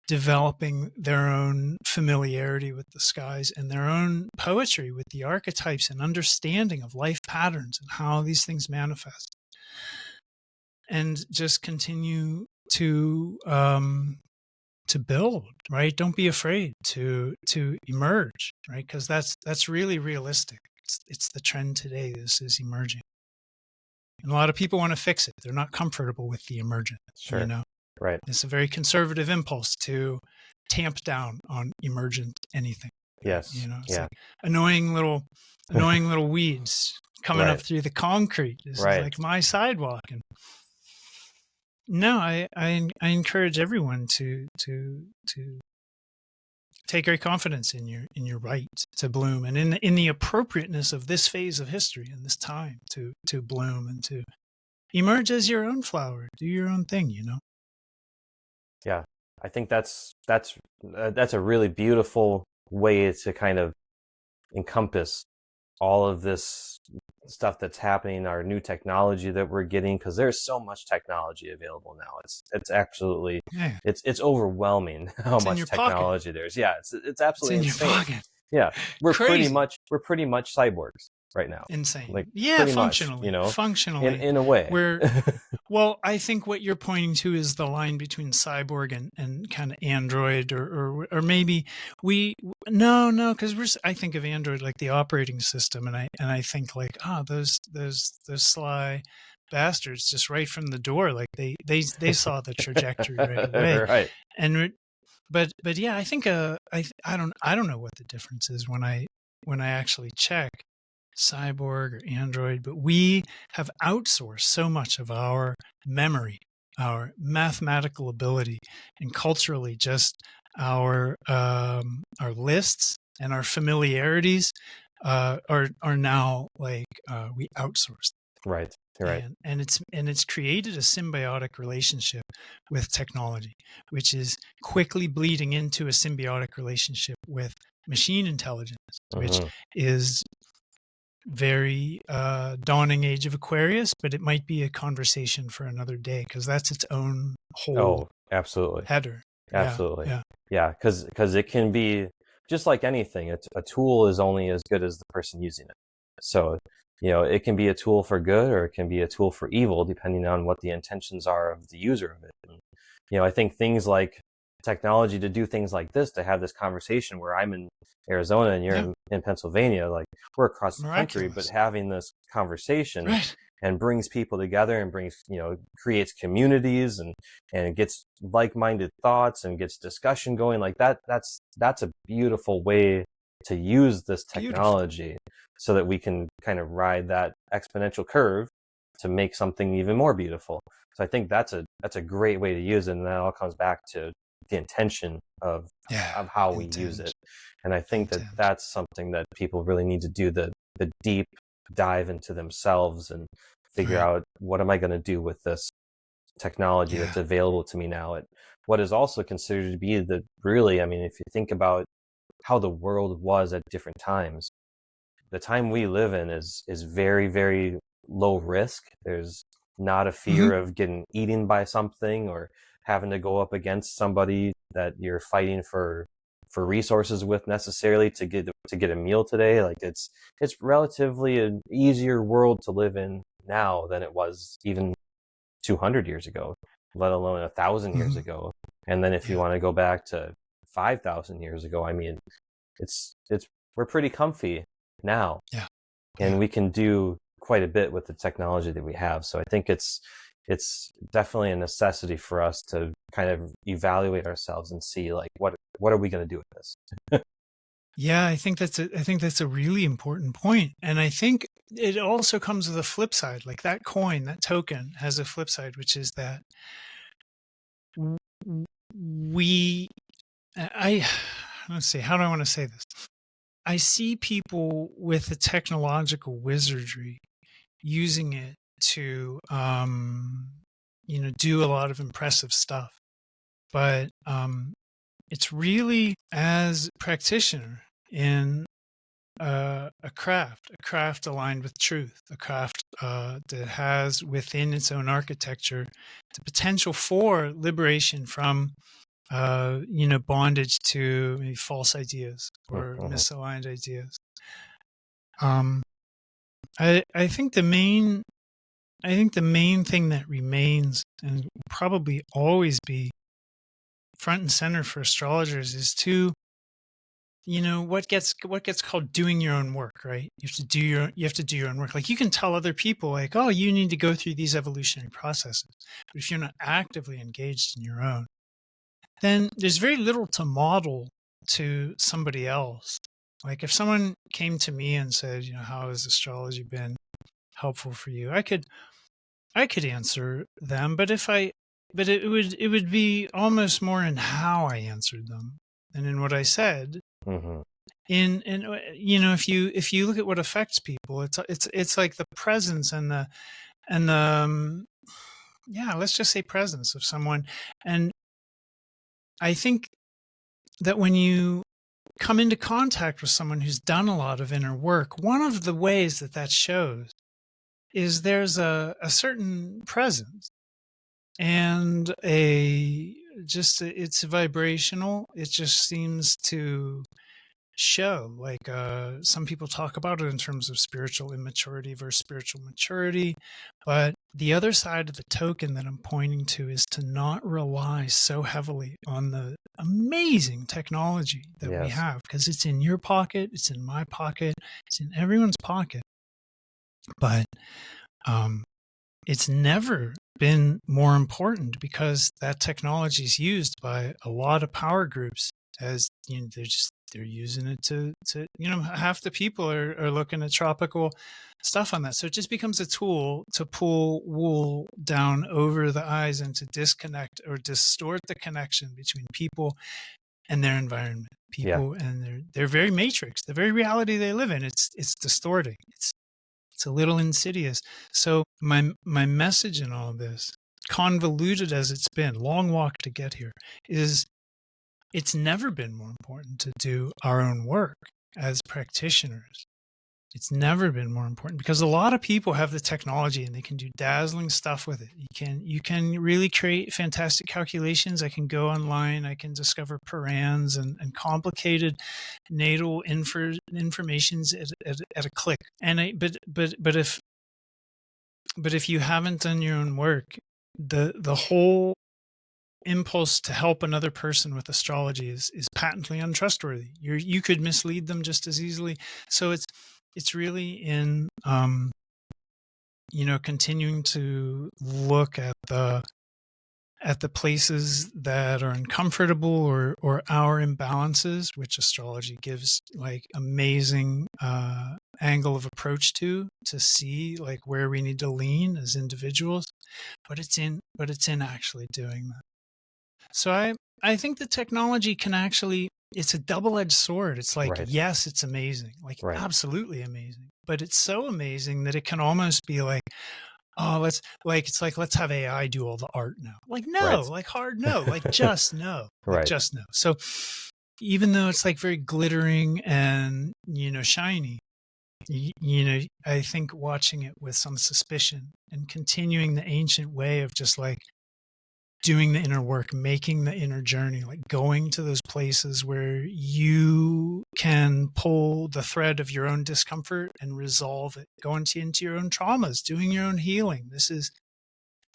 developing their own familiarity with the skies and their own poetry with the archetypes and understanding of life patterns and how these things manifest. And just continue to build, right? Don't be afraid to emerge, right? Because that's really realistic. It's the trend today. This is emerging. And a lot of people want to fix it. They're not comfortable with the emergent. Sure. Right. It's a very conservative impulse to tamp down on emergent anything. Yes. It's like annoying little weeds coming up through the concrete. This is like my sidewalk. And No, I encourage everyone to take great confidence in your right to bloom, and in the appropriateness of this phase of history and this time to bloom and to emerge as your own flower, do your own thing. Yeah, I think that's a really beautiful way to kind of encompass all of this stuff that's happening, our new technology that we're getting, because there's so much technology available now. It's absolutely Yeah, it's overwhelming how it's in much your pocket. technology there's. Yeah, it's It's absolutely in your insane. pocket. Yeah, Crazy. we're pretty much cyborgs right now. Insane. Like Yeah, pretty much, functionally. in Functionally. a way. Where Well, I think what you're pointing to is the line between cyborg and kind of android, or maybe no, because I think of android like the operating system, and I think like, those sly bastards just right from the door, like they saw the trajectory right away. Right. And but yeah, I think I don't know what the difference is when I actually check cyborg or android, but we have outsourced so much of our memory, our mathematical ability, and culturally just our lists and our familiarities are now like we outsource. Right. You're right. And it's created a symbiotic relationship with technology, which is quickly bleeding into a symbiotic relationship with machine intelligence, which Hmm. is very dawning age of Aquarius, but it might be a conversation for another day because that's its own whole Oh, absolutely. header. Yeah, Absolutely. yeah, Yeah, because it can be just like anything. It's a tool is only as good as the person using it. So, it can be a tool for good or it can be a tool for evil, depending on what the intentions are of the user of it. And, I think things like technology to do things like this, to have this conversation where I'm in Arizona and you're yeah. in Pennsylvania, like we're across the country, but Miraculous, having this conversation right? and brings people together and brings, creates communities and gets like-minded thoughts and gets discussion going like that. That's a beautiful way to use this Beautiful. technology so that we can kind of ride that exponential curve to make something even more beautiful. So I think that's a great way to use it, and that all comes back to the intention Yeah, of how we use intent, it. And I think that intent. that's something that people really need to do, the deep dive into themselves and figure Right. out, what am I going to do with this technology that's Yeah. available to me now? What is also considered to be the really, I mean, if you think about how the world was at different times, the time we live in is very, very low risk. There's not a Hmm. fear of getting eaten by something or having to go up against somebody that you're fighting for resources with necessarily to get a meal today. Like it's relatively an easier world to live in now than it was even 200 years ago, let alone 1,000 years Hmm. ago. And then if you Yeah. want to go back to 5,000 years ago, I mean, it's we're pretty comfy now, Yeah. and Yeah. we can do quite a bit with the technology that we have. So I think it's definitely a necessity for us to kind of evaluate ourselves and see, like, what are we going to do with this? Yeah, I think that's a really important point. And I think it also comes with a flip side. Like that coin, that token has a flip side, which is that we I let's see, how do I want to say this? I see people with the technological wizardry using it to do a lot of impressive stuff. But it's really, as a practitioner in a craft aligned with truth, a craft that has within its own architecture the potential for liberation from, bondage to maybe false ideas or Mhm. misaligned ideas. Um, I think the main thing that remains and will probably always be front and center for astrologers is to, what gets called doing your own work, right? You have to do your own work. Like you can tell other people like, oh, you need to go through these evolutionary processes, but if you're not actively engaged in your own, then there's very little to model to somebody else. Like if someone came to me and said, how has astrology been helpful for you? I could answer them, but it would be almost more in how I answered them than in what I said. Mm-hmm. In if you look at what affects people, it's like the presence and the yeah, let's just say presence of someone. And I think that when you come into contact with someone who's done a lot of inner work, one of the ways that shows is there's a certain presence and it's vibrational. It just seems to show, like, some people talk about it in terms of spiritual immaturity versus spiritual maturity, but the other side of the token that I'm pointing to is to not rely so heavily on the amazing technology that we Yes. have, because it's in your pocket, it's in my pocket, it's in everyone's pocket. But it's never been more important, because that technology is used by a lot of power groups. As you know, they're using it to half the people are looking at tropical stuff on that. So it just becomes a tool to pull wool down over the eyes and to disconnect or distort the connection between people and their environment. People and their very matrix, the very reality they live in. It's distorting. It's a little insidious. So my message in all this, convoluted as it's been, long walk to get here, is it's never been more important to do our own work as practitioners. It's never been more important, because a lot of people have the technology and they can do dazzling stuff with it. You can really create fantastic calculations. I can go online, I can discover parans and complicated natal informations at a click. And but if you haven't done your own work, the whole impulse to help another person with astrology is patently untrustworthy. You could mislead them just as easily. So it's really in continuing to look at the places that are uncomfortable or our imbalances, which astrology gives like amazing angle of approach to see like where we need to lean as individuals. But it's in actually doing that. So I think the technology can actually, it's a double-edged sword. It's like, Right. yes, it's amazing, like Right. absolutely amazing, but it's so amazing that it can almost be like, oh, let's have AI do all the art now. Like, no, Right. like hard no, like just no, like Right. just no. So even though it's like very glittering and shiny, I think watching it with some suspicion and continuing the ancient way of just like doing the inner work, making the inner journey, like going to those places where you can pull the thread of your own discomfort and resolve it, going into your own traumas, doing your own healing. This is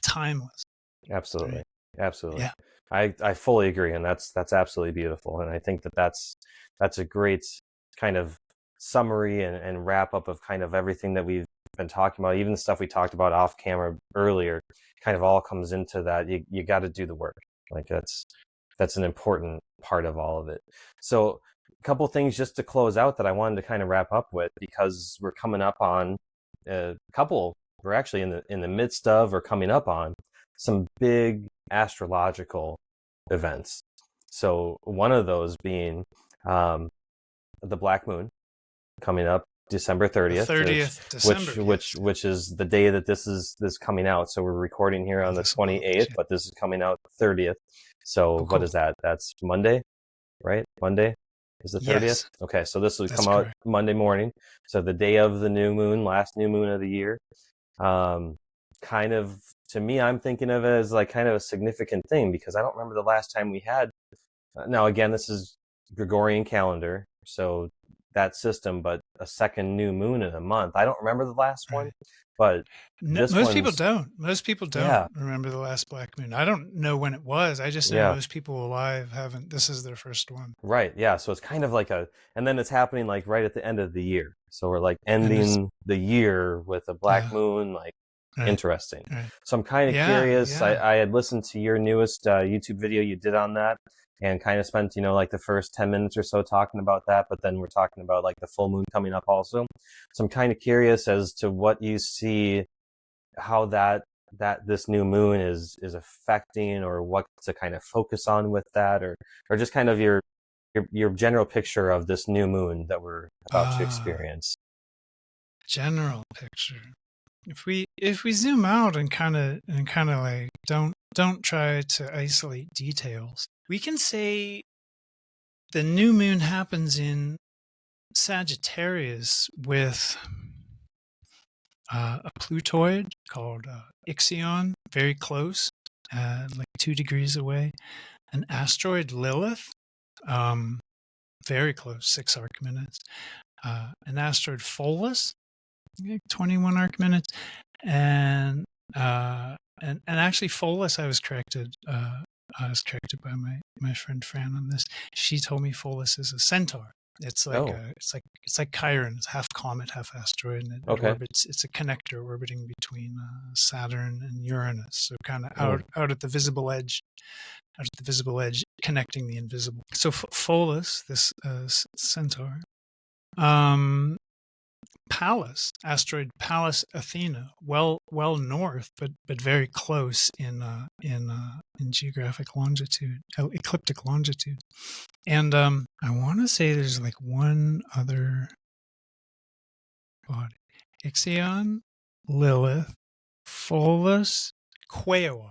timeless. Absolutely. Right? Absolutely. Yeah. I fully agree. And that's absolutely beautiful. And I think that's a great kind of summary and wrap up of kind of everything that we've been talking about. Even the stuff we talked about off camera earlier kind of all comes into that. You got to do the work. Like that's an important part of all of it. So a couple things just to close out that I wanted to kind of wrap up with, because we're coming up on we're actually in the midst of or coming up on some big astrological events. So one of those being the black moon coming up December 30th, 30th December, which is the day that this is coming out. So we're recording here on the 28th, but this is coming out 30th. So What is that? That's Monday, right? Monday is the 30th. Yes. Okay, so this will come out Monday morning. So the day of the new moon, last new moon of the year. Kind of, to me, I'm thinking of it as like kind of a significant thing, because I don't remember the last time we had. Now, again, this is Gregorian calendar, so that system, but a second new moon in a month. I don't remember the last one, but most people don't. Most people don't remember the last black moon. I don't know when it was. I just know most people alive haven't. This is their first one. Right. Yeah. So it's kind of like and then it's happening like right at the end of the year. So we're like ending the year with a black moon, like interesting. Right. So I'm kind of curious. I had listened to your newest YouTube video you did on that, and kind of spent, like the first 10 minutes or so talking about that. But then we're talking about like the full moon coming up also. So I'm kind of curious as to what you see, how that that this new moon is affecting, or what to kind of focus on with that, or just kind of your general picture of this new moon that we're about to experience? General picture. If we zoom out and kind of like don't try to isolate details, we can say the new moon happens in Sagittarius with a Plutoid called Ixion, very close, like 2 degrees away. An asteroid Lilith, very close, 6 arc minutes. An asteroid Pholus, 21 arc minutes, and actually Pholus, I was corrected. I was corrected by my friend Fran on this. She told me Pholus is a centaur. It's like it's like Chiron. It's half comet, half asteroid, and it orbits. It's a connector orbiting between Saturn and Uranus. So kind of out at the visible edge, connecting the invisible. So Pholus, this centaur, Pallas, asteroid Pallas Athena, well north, but very close in geographic longitude, ecliptic longitude. And I want to say there's like one other body: Ixion, Lilith, Pholus, Quaoar,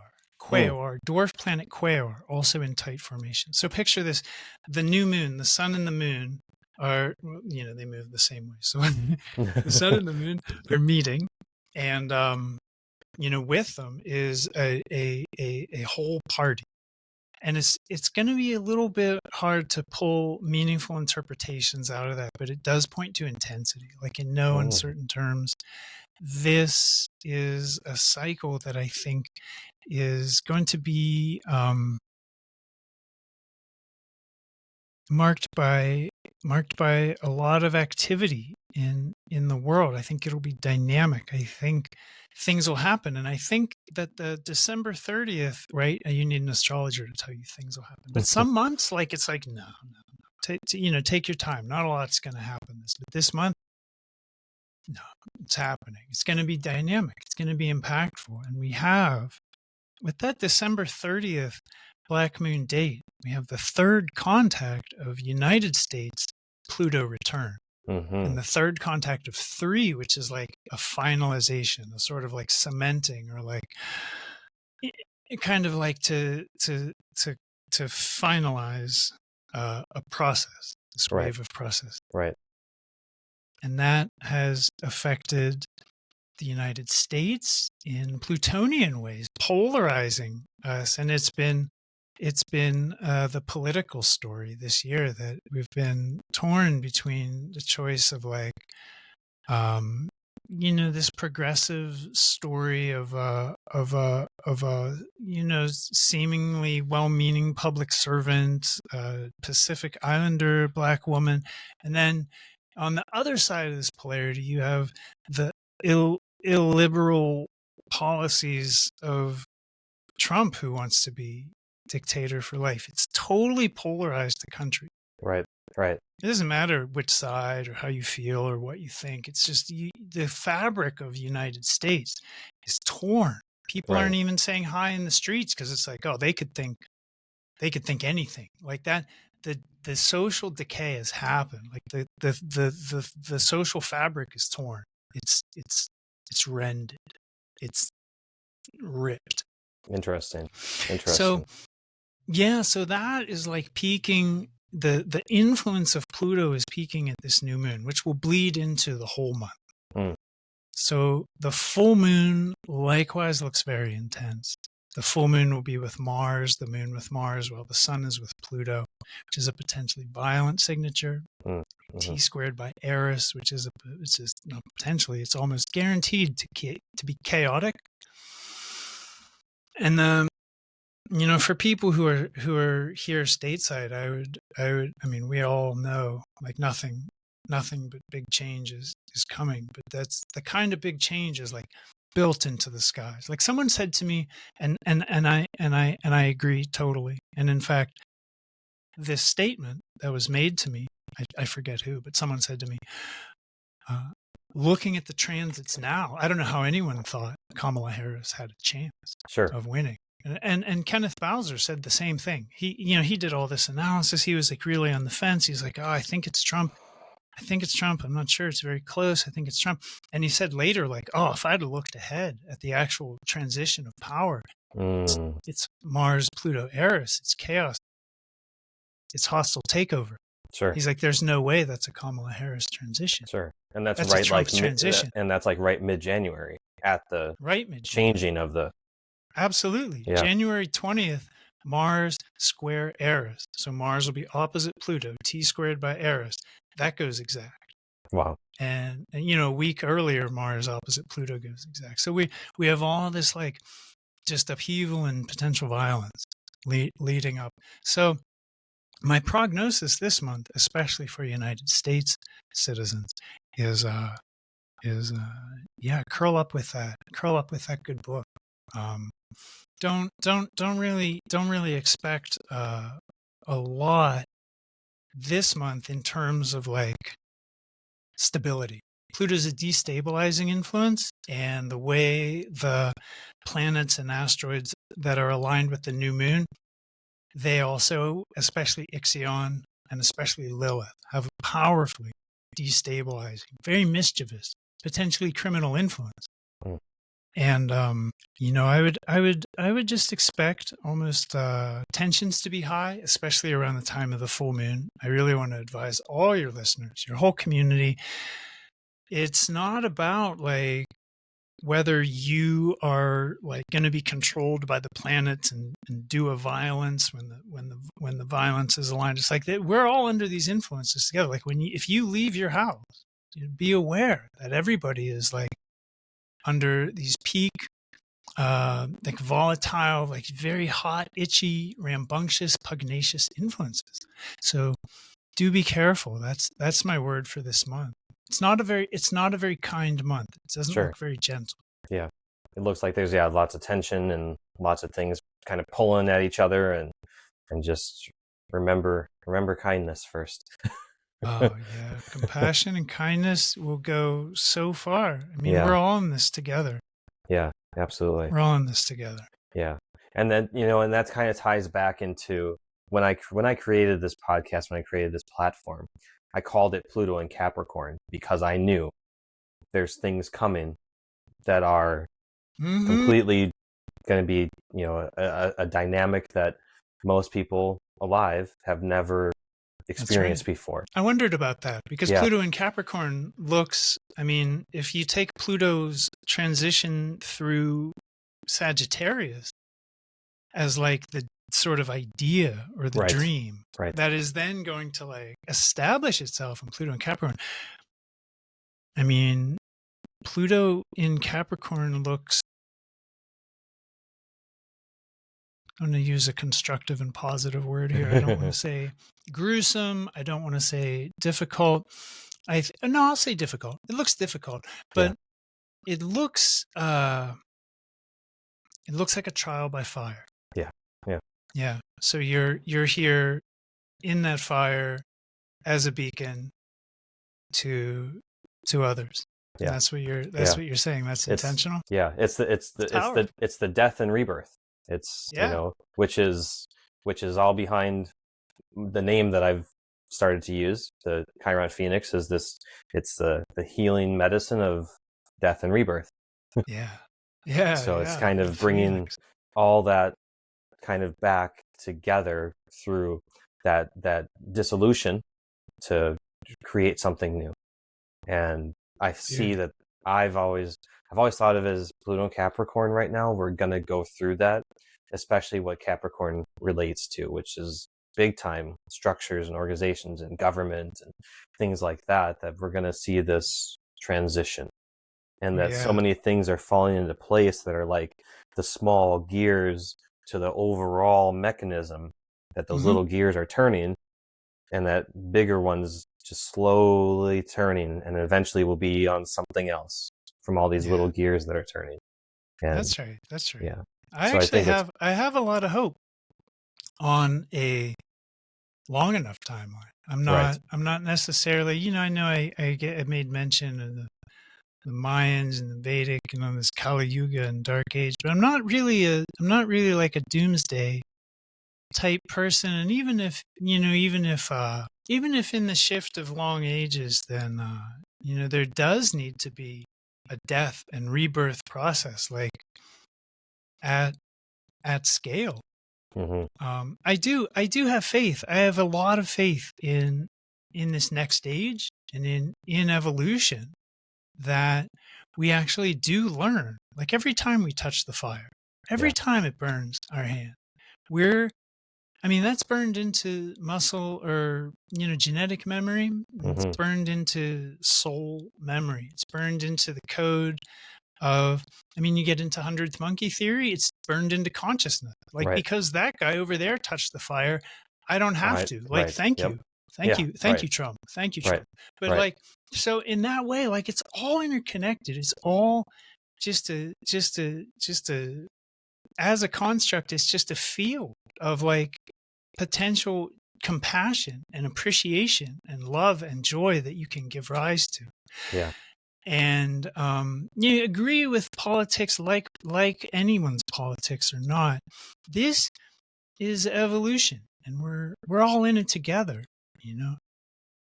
dwarf planet Quaoar, also in tight formation. So picture this: the new moon, the sun and the moon are, they move the same way. So the sun and the moon are meeting, and with them is a whole party. And it's going to be a little bit hard to pull meaningful interpretations out of that, but it does point to intensity. Like, in no uncertain terms, this is a cycle that I think is going to be marked by a lot of activity in the world. I think it'll be dynamic. I think things will happen, and I think that the December 30th, right? You need an astrologer to tell you things will happen. But some months, it's like no. Take your time. Not a lot's going to happen but this month, no, it's happening. It's going to be dynamic. It's going to be impactful, and we have, with that December 30th Black Moon date, we have the third contact of United States Pluto return. And the third contact of 3, which is like a finalization, a sort of like cementing, or like kind of like to finalize a process, this wave of process. Right. And that has affected the United States in Plutonian ways, polarizing us. And it's been the political story this year, that we've been torn between the choice of this progressive story of a seemingly well-meaning public servant, Pacific Islander Black woman, and then on the other side of this polarity, you have the illiberal policies of Trump, who wants to be dictator for life. It's totally polarized the country. Right. It doesn't matter which side or how you feel or what you think. It's just the fabric of the United States is torn. People aren't even saying hi in the streets, because it's like, oh, they could think anything like that. The social decay has happened. Like the social fabric is torn. It's rended. It's ripped. Interesting. So that is like peaking. The influence of Pluto is peaking at this new moon, which will bleed into the whole month. So the full moon likewise looks very intense. The full moon will be with Mars, the moon with Mars, while the sun is with Pluto, which is a potentially violent signature. T squared by Eris, which is not potentially, it's almost guaranteed to be chaotic. And for people who are here stateside, I mean, we all know, like, nothing but big change is coming. But that's the kind of big change is like built into the skies. Like someone said to me, and I agree totally. And in fact, this statement that was made to me, I forget who, but someone said to me, looking at the transits now, I don't know how anyone thought Kamala Harris had a chance Sure. of winning. And Kenneth Bowser said the same thing. He did all this analysis. He was like really on the fence. He's like, oh, I think it's Trump. I think it's Trump. I'm not sure. It's very close. I think it's Trump. And he said later, like, oh, if I'd have looked ahead at the actual transition of power, it's Mars, Pluto, Eris. It's chaos. It's hostile takeover. Sure. He's like, there's no way that's a Kamala Harris transition. Sure. And that's a right, like transition. and that's like right mid-January at the changing of the. Absolutely. Yeah. January 20th, Mars square Eris. So Mars will be opposite Pluto, T squared by Eris. That goes exact. Wow. And a week earlier, Mars opposite Pluto goes exact. So we have all this like just upheaval and potential violence leading up. So my prognosis this month, especially for United States citizens, is curl up with that good book. Don't really expect a lot this month in terms of like stability. Pluto's a destabilizing influence, and the way the planets and asteroids that are aligned with the new moon, they also, especially Ixion and especially Lilith, have a powerfully destabilizing, very mischievous, potentially criminal influence. And I would just expect almost tensions to be high, especially around the time of the full moon. I really want to advise all your listeners, your whole community. It's not about like whether you are like going to be controlled by the planets and do a violence when the violence is aligned. It's like we're all under these influences together. Like if you leave your house, be aware that everybody is like under these peak, like volatile, like very hot, itchy, rambunctious, pugnacious influences. So do be careful. That's my word for this month. It's not a very kind month. It doesn't look very gentle. Yeah. It looks like there's lots of tension and lots of things kind of pulling at each other, and just remember kindness first. Oh yeah. Compassion and kindness will go so far. I mean, we're all in this together. Yeah, absolutely. We're all in this together. Yeah. And then, and that kind of ties back into when I created this podcast, when I created this platform, I called it Pluto and Capricorn because I knew there's things coming that are completely going to be, a dynamic that most people alive have never experienced before. I wondered about that because Pluto in Capricorn looks, I mean, if you take Pluto's transition through Sagittarius as like the sort of idea or the dream that is then going to like establish itself in Pluto and Capricorn. I mean, Pluto in Capricorn looks, I'm going to use a constructive and positive word here. I don't want to say gruesome. I don't want to say difficult. I'll say difficult. It looks difficult, but it looks like a trial by fire. Yeah. Yeah. Yeah. So you're here in that fire as a beacon to others. Yeah. And that's what you're saying. That's intentional. Yeah. It's the death and rebirth. It's which is all behind the name that I've started to use. The Chiron Phoenix is this. It's the healing medicine of death and rebirth. Yeah. So it's kind of bringing all that kind of back together through that dissolution to create something new. And I see that I've always thought of it as Pluto and Capricorn right now. We're going to go through that, especially what Capricorn relates to, which is big time structures and organizations and government and things like that we're going to see this transition. And that so many things are falling into place that are like the small gears to the overall mechanism that those little gears are turning, and that bigger ones just slowly turning, and eventually will be on something else from all these little gears that are turning. And that's right. Yeah. I have a lot of hope on a long enough timeline. I'm not necessarily, I know I made mention of the Mayans and the Vedic and on this Kali Yuga and Dark Age. But I'm not really like a doomsday type person. And even if in the shift of long ages, then there does need to be a death and rebirth process, like at scale. I do have faith. I have a lot of faith in this next stage and in evolution, that we actually do learn. Like every time we touch the fire, every time it burns our hand, that's burned into muscle or, genetic memory. It's burned into soul memory. It's burned into the code of, you get into 100th monkey theory, it's burned into consciousness. Like, because that guy over there touched the fire, I don't have to. Like, thank you. Thank you, Trump. Thank you, Trump. But like, so in that way, like, it's all interconnected. It's all just as a construct, it's just a field of like potential compassion and appreciation and love and joy that you can give rise to. Yeah. And you agree with politics like anyone's politics or not. This is evolution, and we're all in it together.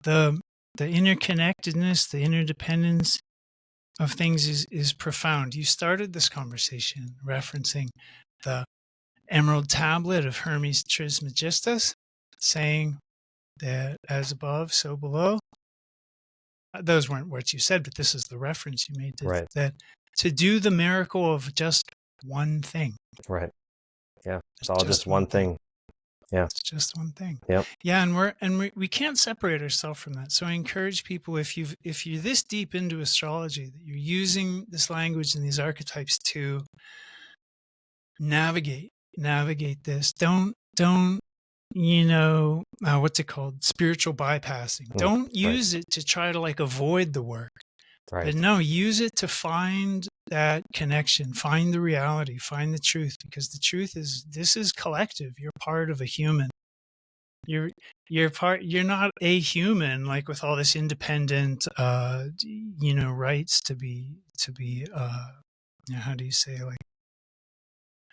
The interconnectedness, the interdependence of things is profound. You started this conversation referencing the Emerald Tablet of Hermes Trismegistus, saying that as above, so below. Those weren't what you said, but this is the reference you made. That to do the miracle of just one thing. Right. Yeah. It's all just one thing. Yeah. It's just one thing. Yep. Yeah. And we can't separate ourselves from that. So I encourage people, if you're this deep into astrology, that you're using this language and these archetypes to navigate this. Don't what's it called? Spiritual bypassing. Don't use it to try to like avoid the work. Right. But no, use it to find that connection, find the reality, find the truth, because the truth is, this is collective. You're part of a human. You're not a human, like with all this independent, rights to be, how do you say, like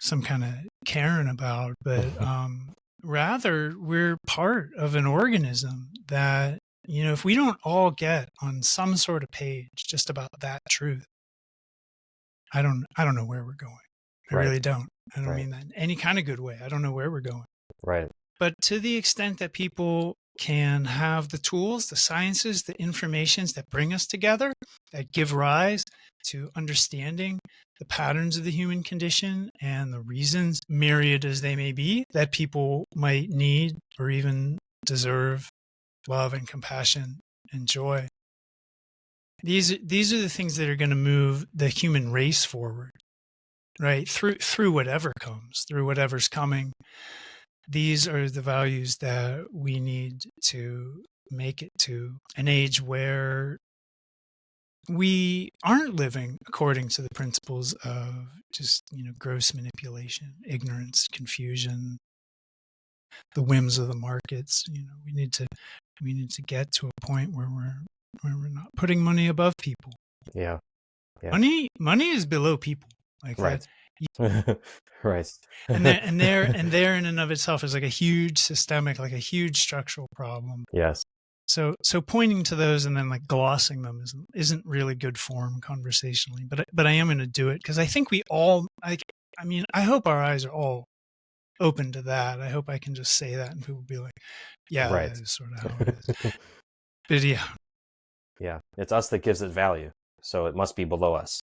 some kind of caring about, but, rather we're part of an organism that, if we don't all get on some sort of page just about that truth, I don't know where we're going. I really don't. I don't mean that in any kind of good way. I don't know where we're going. Right. But to the extent that people can have the tools, the sciences, the informations that bring us together, that give rise to understanding the patterns of the human condition and the reasons, myriad as they may be, that people might need or even deserve love and compassion and joy. These are the things that are going to move the human race forward, right? Through whatever comes, through whatever's coming. These are the values that we need to make it to an age where we aren't living according to the principles of just, gross manipulation, ignorance, confusion, the whims of the markets. We need to get to a point where we're not putting money above people. Yeah. Money is below people. Like right. Right. And there in and of itself is like a huge systemic, like a huge structural problem. Yes. So pointing to those and then like glossing them isn't really good form conversationally. But I am going to do it because I think we all, I hope our eyes are all open to that. I hope I can just say that and people be like, yeah, right. That is sort of how it is. But yeah. Yeah. It's us that gives it value. So it must be below us.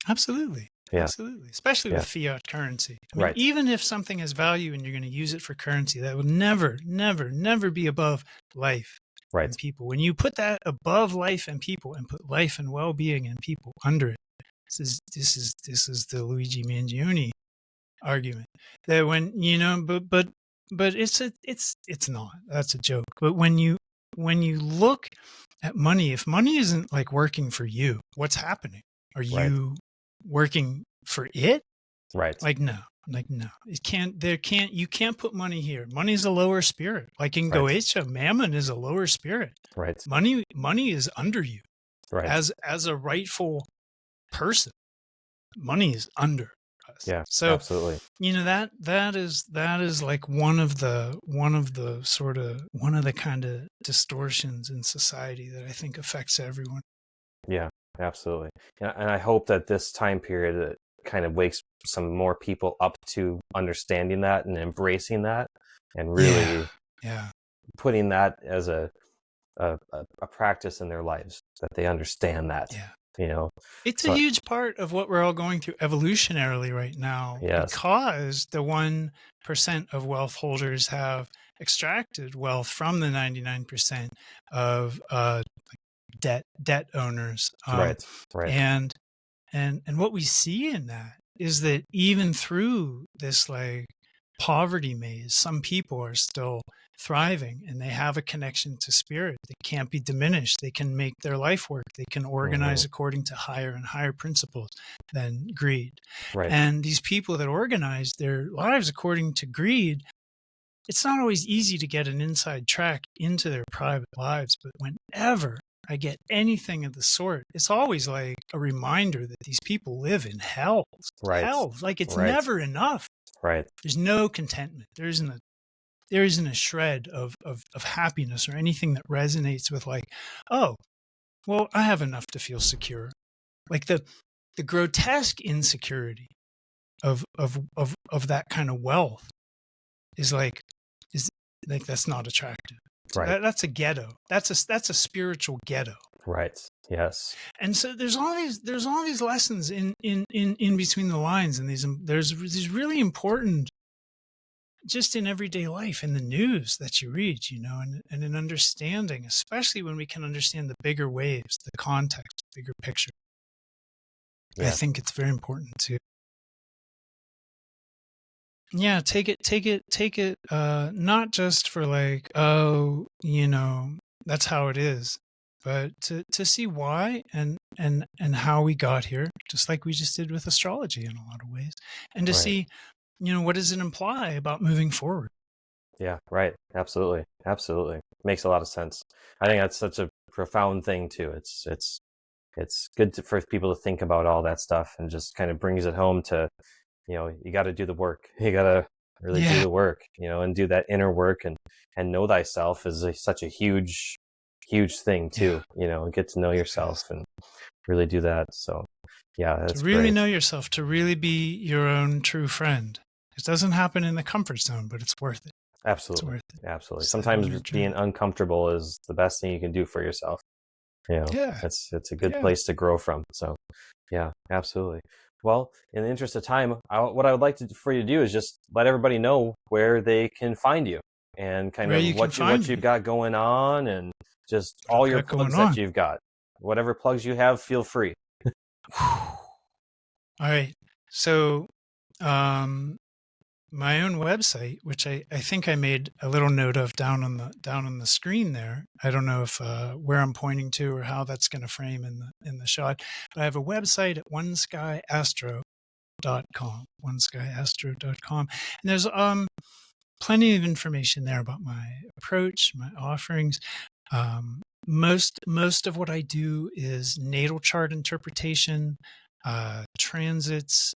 Absolutely. Yeah. Absolutely. Especially with fiat currency. Even if something has value and you're going to use it for currency, that will never, never, never be above life and people. When you put that above life and people and put life and well-being and people under it, this is the Luigi Mangione argument. That when, but it's not. That's a joke. But when you look at money, if money isn't like working for you, what's happening? Are you working for it? Right. Like no. You can't put money here. Money is a lower spirit. Like in Goetia, mammon is a lower spirit. Right. Money is under you. Right. As a rightful person, money is under us. Yeah, So, absolutely. that is like one of the kind of distortions in society that I think affects everyone. Yeah, absolutely. And I hope that this time period kind of wakes some more people up to understanding that and embracing that, and really Yeah. putting that as a practice in their lives, that they understand that, Yeah. you know. It's a So huge part of what we're all going through evolutionarily right now, yes, because the 1% of wealth holders have extracted wealth from the 99% of debt owners. right, right, And what we see in that is that even through this like poverty maze, some people are still thriving, and they have a connection to spirit that can't be diminished. They can make their life work. They can organize according to higher and higher principles than greed. right, And these people that organize their lives according to greed, it's not always easy to get an inside track into their private lives, but whenever I get anything of the sort, it's always like a reminder that these people live in hell. right, Hell. Like, it's right, never enough. right, There's no contentment. There isn't a shred of happiness or anything that resonates with like, oh, well, I have enough to feel secure. Like the grotesque insecurity of that kind of wealth is like that's not attractive. So right, that's a ghetto. That's a spiritual ghetto. right. Yes, And so there's all these lessons in between the lines, and there's these really important, just in everyday life, in the news that you read, and in understanding, especially when we can understand the bigger waves, the context, bigger picture. yeah, I think it's very important to take it not just for like, oh, that's how it is, but to see why and how we got here, just like we just did with astrology in a lot of ways, and to right. see, what does it imply about moving forward. Yeah, right. Absolutely. Absolutely. Makes a lot of sense. I think that's such a profound thing too. It's good for people to think about all that stuff, and just kind of brings it home to, you got to do the work. You got to really do Yeah, the work, and do that inner work, and know thyself is such a huge, huge thing yeah, too, and get to know it is. yourself and really do that. So yeah, To that's really great. know yourself, to really be your own true friend. It doesn't happen in the comfort zone, but it's worth it. It's Absolutely. worth it. Absolutely. It's that Sometimes inner being journey. uncomfortable is the best thing you can do for yourself. Yeah, It's a good yeah. place to grow from. So yeah, absolutely. Well, in the interest of time, what I would like for you to do is just let everybody know where they can find you, and kind Where of you can find what you've me, got going on, and just what all I've your got going plugs that on. you've got. Whatever plugs you have, feel free. All right. So, um, my own website, which I think I made a little note of down on the screen there. I don't know if where I'm pointing to or how that's going to frame in the shot. But I have a website at oneskyastro.com, oneskyastro.com, and there's plenty of information there about my approach, my offerings. Most of what I do is natal chart interpretation, transits,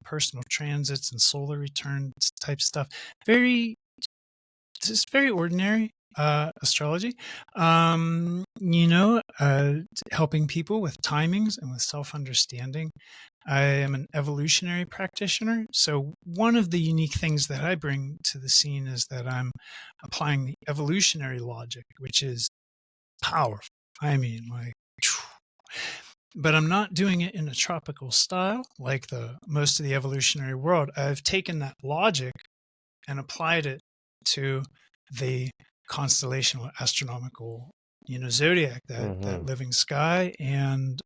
personal transits, and solar return type stuff. Just very ordinary astrology. Helping people with timings and with self-understanding. I am an evolutionary practitioner. So one of the unique things that I bring to the scene is that I'm applying the evolutionary logic, which is powerful. I mean, like, but I'm not doing it in a tropical style like the most of the evolutionary world. I've taken that logic and applied it to the constellational astronomical, zodiac, that Hmm. living sky, and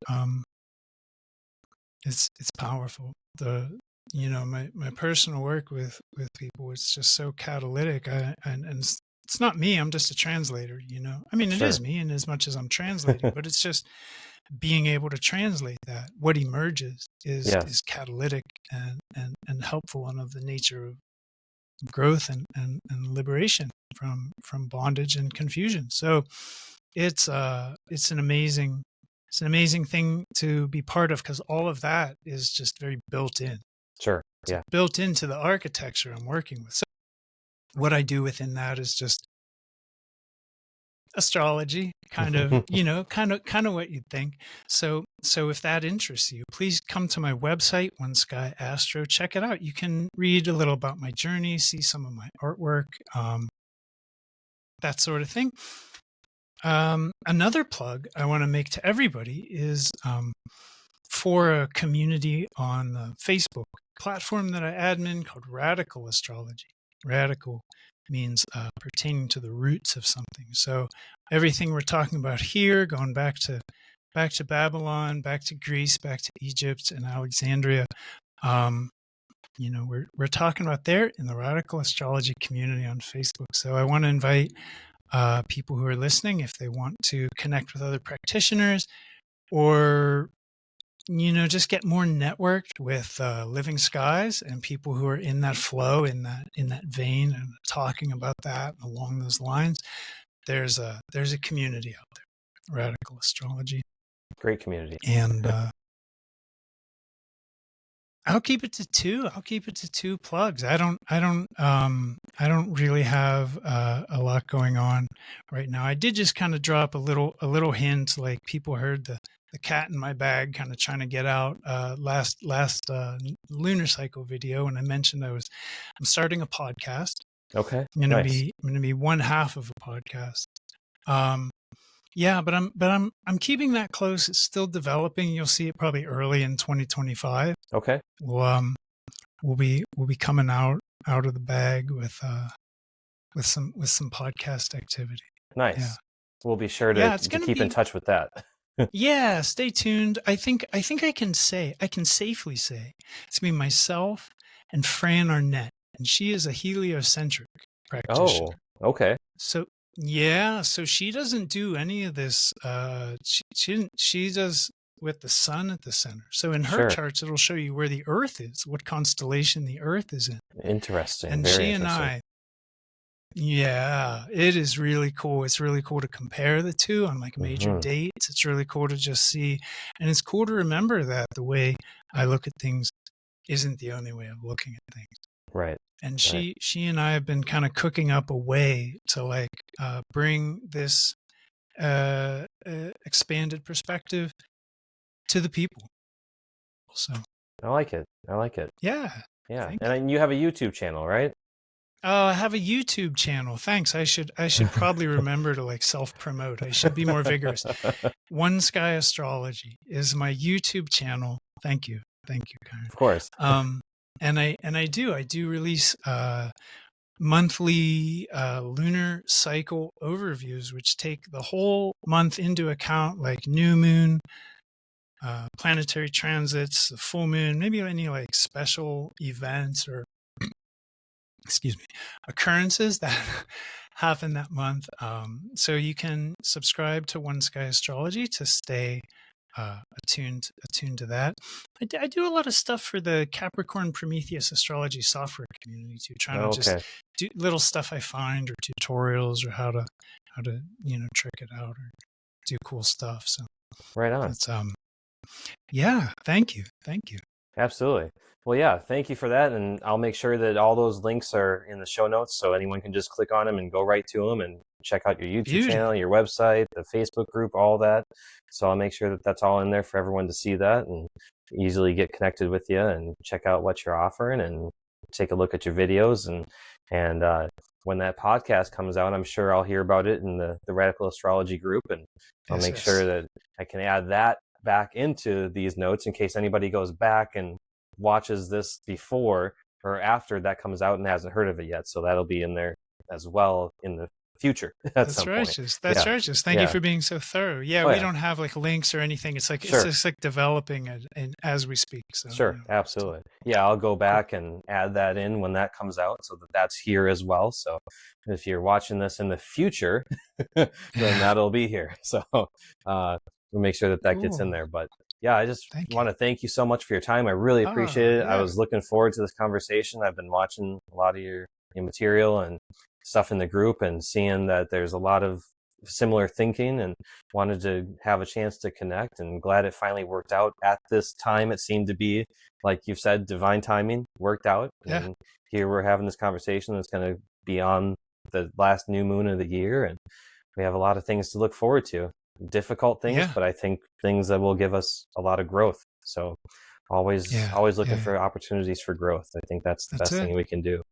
it's powerful. My personal work with people, it's just so catalytic. And it's not me. I'm just a translator. I mean, it is Sure. me in as much as I'm translating, but it's just being able to translate that. What emerges is Yes. catalytic and helpful, and of the nature of growth and liberation from bondage and confusion. So it's an amazing it's an amazing thing to be part of because all of that is just very built in. Sure. It's Yeah. built into the architecture I'm working with. So what I do within that is just astrology, kind of, kind of what you'd think. So if that interests you, please come to my website, One Sky Astro. Check it out. You can read a little about my journey, see some of my artwork, that sort of thing. Another plug I want to make to everybody is for a community on the Facebook platform that I admin called Radical Astrology. Radical means pertaining to the roots of something. So everything we're talking about here, going back to Babylon, back to Greece, back to Egypt and Alexandria, we're talking about there in the Radical Astrology community on Facebook. So I want to invite people who are listening, if they want to connect with other practitioners or just get more networked with living skies and people who are in that flow, in that vein, and talking about that along those lines. There's a community out there, Radical Astrology. Great community. And I'll keep it to two. I'll keep it to two plugs. I don't really have a lot going on right now. I did just kind of drop a little hint, like people heard the cat in my bag kind of trying to get out last lunar cycle video, and I mentioned I'm starting a podcast. Okay. I'm gonna be one half of a podcast. Yeah, but I'm keeping that close. It's still developing. You'll see it probably early in 2025. Okay. We'll be coming out of the bag with some podcast activity. Nice. Yeah. We'll be sure to keep in touch with that. Yeah, stay tuned. I think I can safely say it's gonna be myself and Fran Arnett, and she is a heliocentric practitioner. Oh, okay. So yeah, so she doesn't do any of this. She does with the sun at the center. So in her charts, it'll show you where the Earth is, what constellation the Earth is in. Interesting. And Very she interesting. and I, yeah, it is really cool. It's really cool to compare the two on like major dates. It's really cool to just see, and it's cool to remember that the way I look at things isn't the only way of looking at things. Right. And she and I have been kind of cooking up a way to like bring this expanded perspective to the people. So I like it. Yeah. And you have a YouTube channel, right? I have a YouTube channel. Thanks. I should probably remember to like self-promote. I should be more vigorous. One Sky Astrology is my YouTube channel. Thank you, Karen. Of course. And I do release monthly lunar cycle overviews, which take the whole month into account, like new moon, planetary transits, the full moon, maybe any like special events or occurrences that happen that month. So you can subscribe to One Sky Astrology to stay attuned to that. I do a lot of stuff for the Capricorn Prometheus astrology software community too, trying to just do little stuff I find or tutorials or how to trick it out or do cool stuff. So right on. That's yeah, thank you. Absolutely. Well, yeah, thank you for that. And I'll make sure that all those links are in the show notes so anyone can just click on them and go right to them and check out your YouTube channel, your website, the Facebook group, all that. So I'll make sure that that's all in there for everyone to see that and easily get connected with you and check out what you're offering and take a look at your videos. And when that podcast comes out, I'm sure I'll hear about it in the Radical Astrology group. And I'll make sure that I can add that back into these notes in case anybody goes back and watches this before or after that comes out and hasn't heard of it yet. So that'll be in there as well in the future. That's righteous. That's righteous. Thank you for being so thorough. Yeah, we don't have like links or anything. It's like it's just like developing it and as we speak. So absolutely. Yeah, I'll go back and add that in when that comes out so that that's here as well. So if you're watching this in the future, then that'll be here. So we'll make sure that gets in there. But yeah, I just want to thank you so much for your time. I really appreciate it. I was looking forward to this conversation. I've been watching a lot of your material and stuff in the group and seeing that there's a lot of similar thinking and wanted to have a chance to connect, and glad it finally worked out at this time. It seemed to be, like you've said, divine timing worked out. Yeah. And here we're having this conversation that's going to be on the last new moon of the year. And we have a lot of things to look forward to. Difficult things, Yeah. but I think things that will give us a lot of growth. So always looking for opportunities for growth. I think that's the best thing we can do.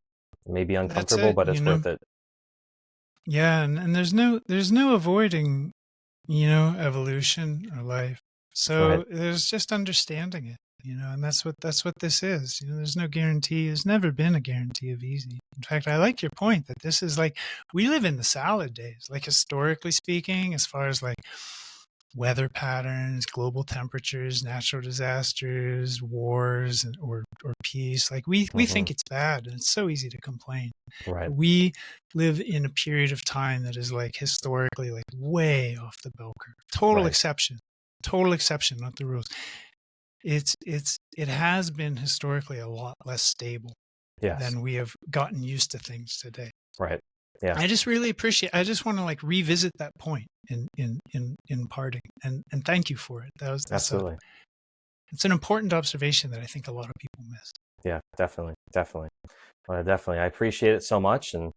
It may be uncomfortable, but it's worth it. Yeah, and there's no avoiding, evolution or life. So there's just understanding it, and that's what this is. There's no guarantee. There's never been a guarantee of easy. In fact, I like your point that this is like, we live in the salad days, like historically speaking, as far as like weather patterns, global temperatures, natural disasters, wars, or peace. Like we think it's bad, and it's so easy to complain. Right. We live in a period of time that is like historically like way off the bell curve. Total exception, not the rules. It has been historically a lot less stable than we have gotten used to things today. Right. Yeah. I just really appreciate. I just want to like revisit that point in parting, and thank you for it. That's absolutely. It's an important observation that I think a lot of people miss. Yeah, definitely. Well, definitely. I appreciate it so much, and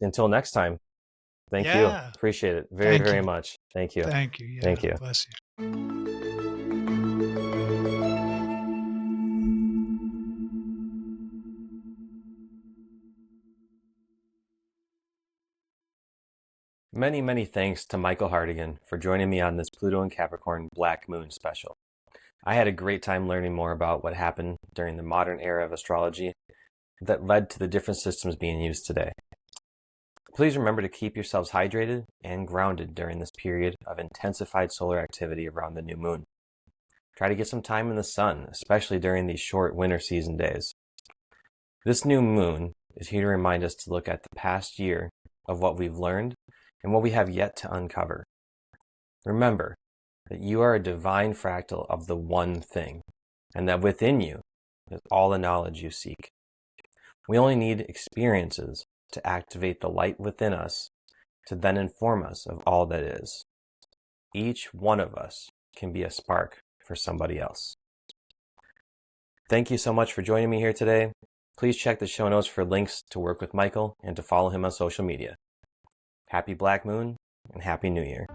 until next time, thank you. Appreciate it very much. Thank you. Thank you. Yeah, thank you. Bless you. Many thanks to Michael Hartigan for joining me on this Pluto and Capricorn Black Moon special. I had a great time learning more about what happened during the modern era of astrology that led to the different systems being used today. Please remember to keep yourselves hydrated and grounded during this period of intensified solar activity around the new moon. Try to get some time in the sun, especially during these short winter season days. This new moon is here to remind us to look at the past year of what we've learned and what we have yet to uncover. Remember that you are a divine fractal of the one thing, and that within you is all the knowledge you seek. We only need experiences to activate the light within us to then inform us of all that is. Each one of us can be a spark for somebody else. Thank you so much for joining me here today. Please check the show notes for links to work with Michael and to follow him on social media. Happy Black Moon and Happy New Year.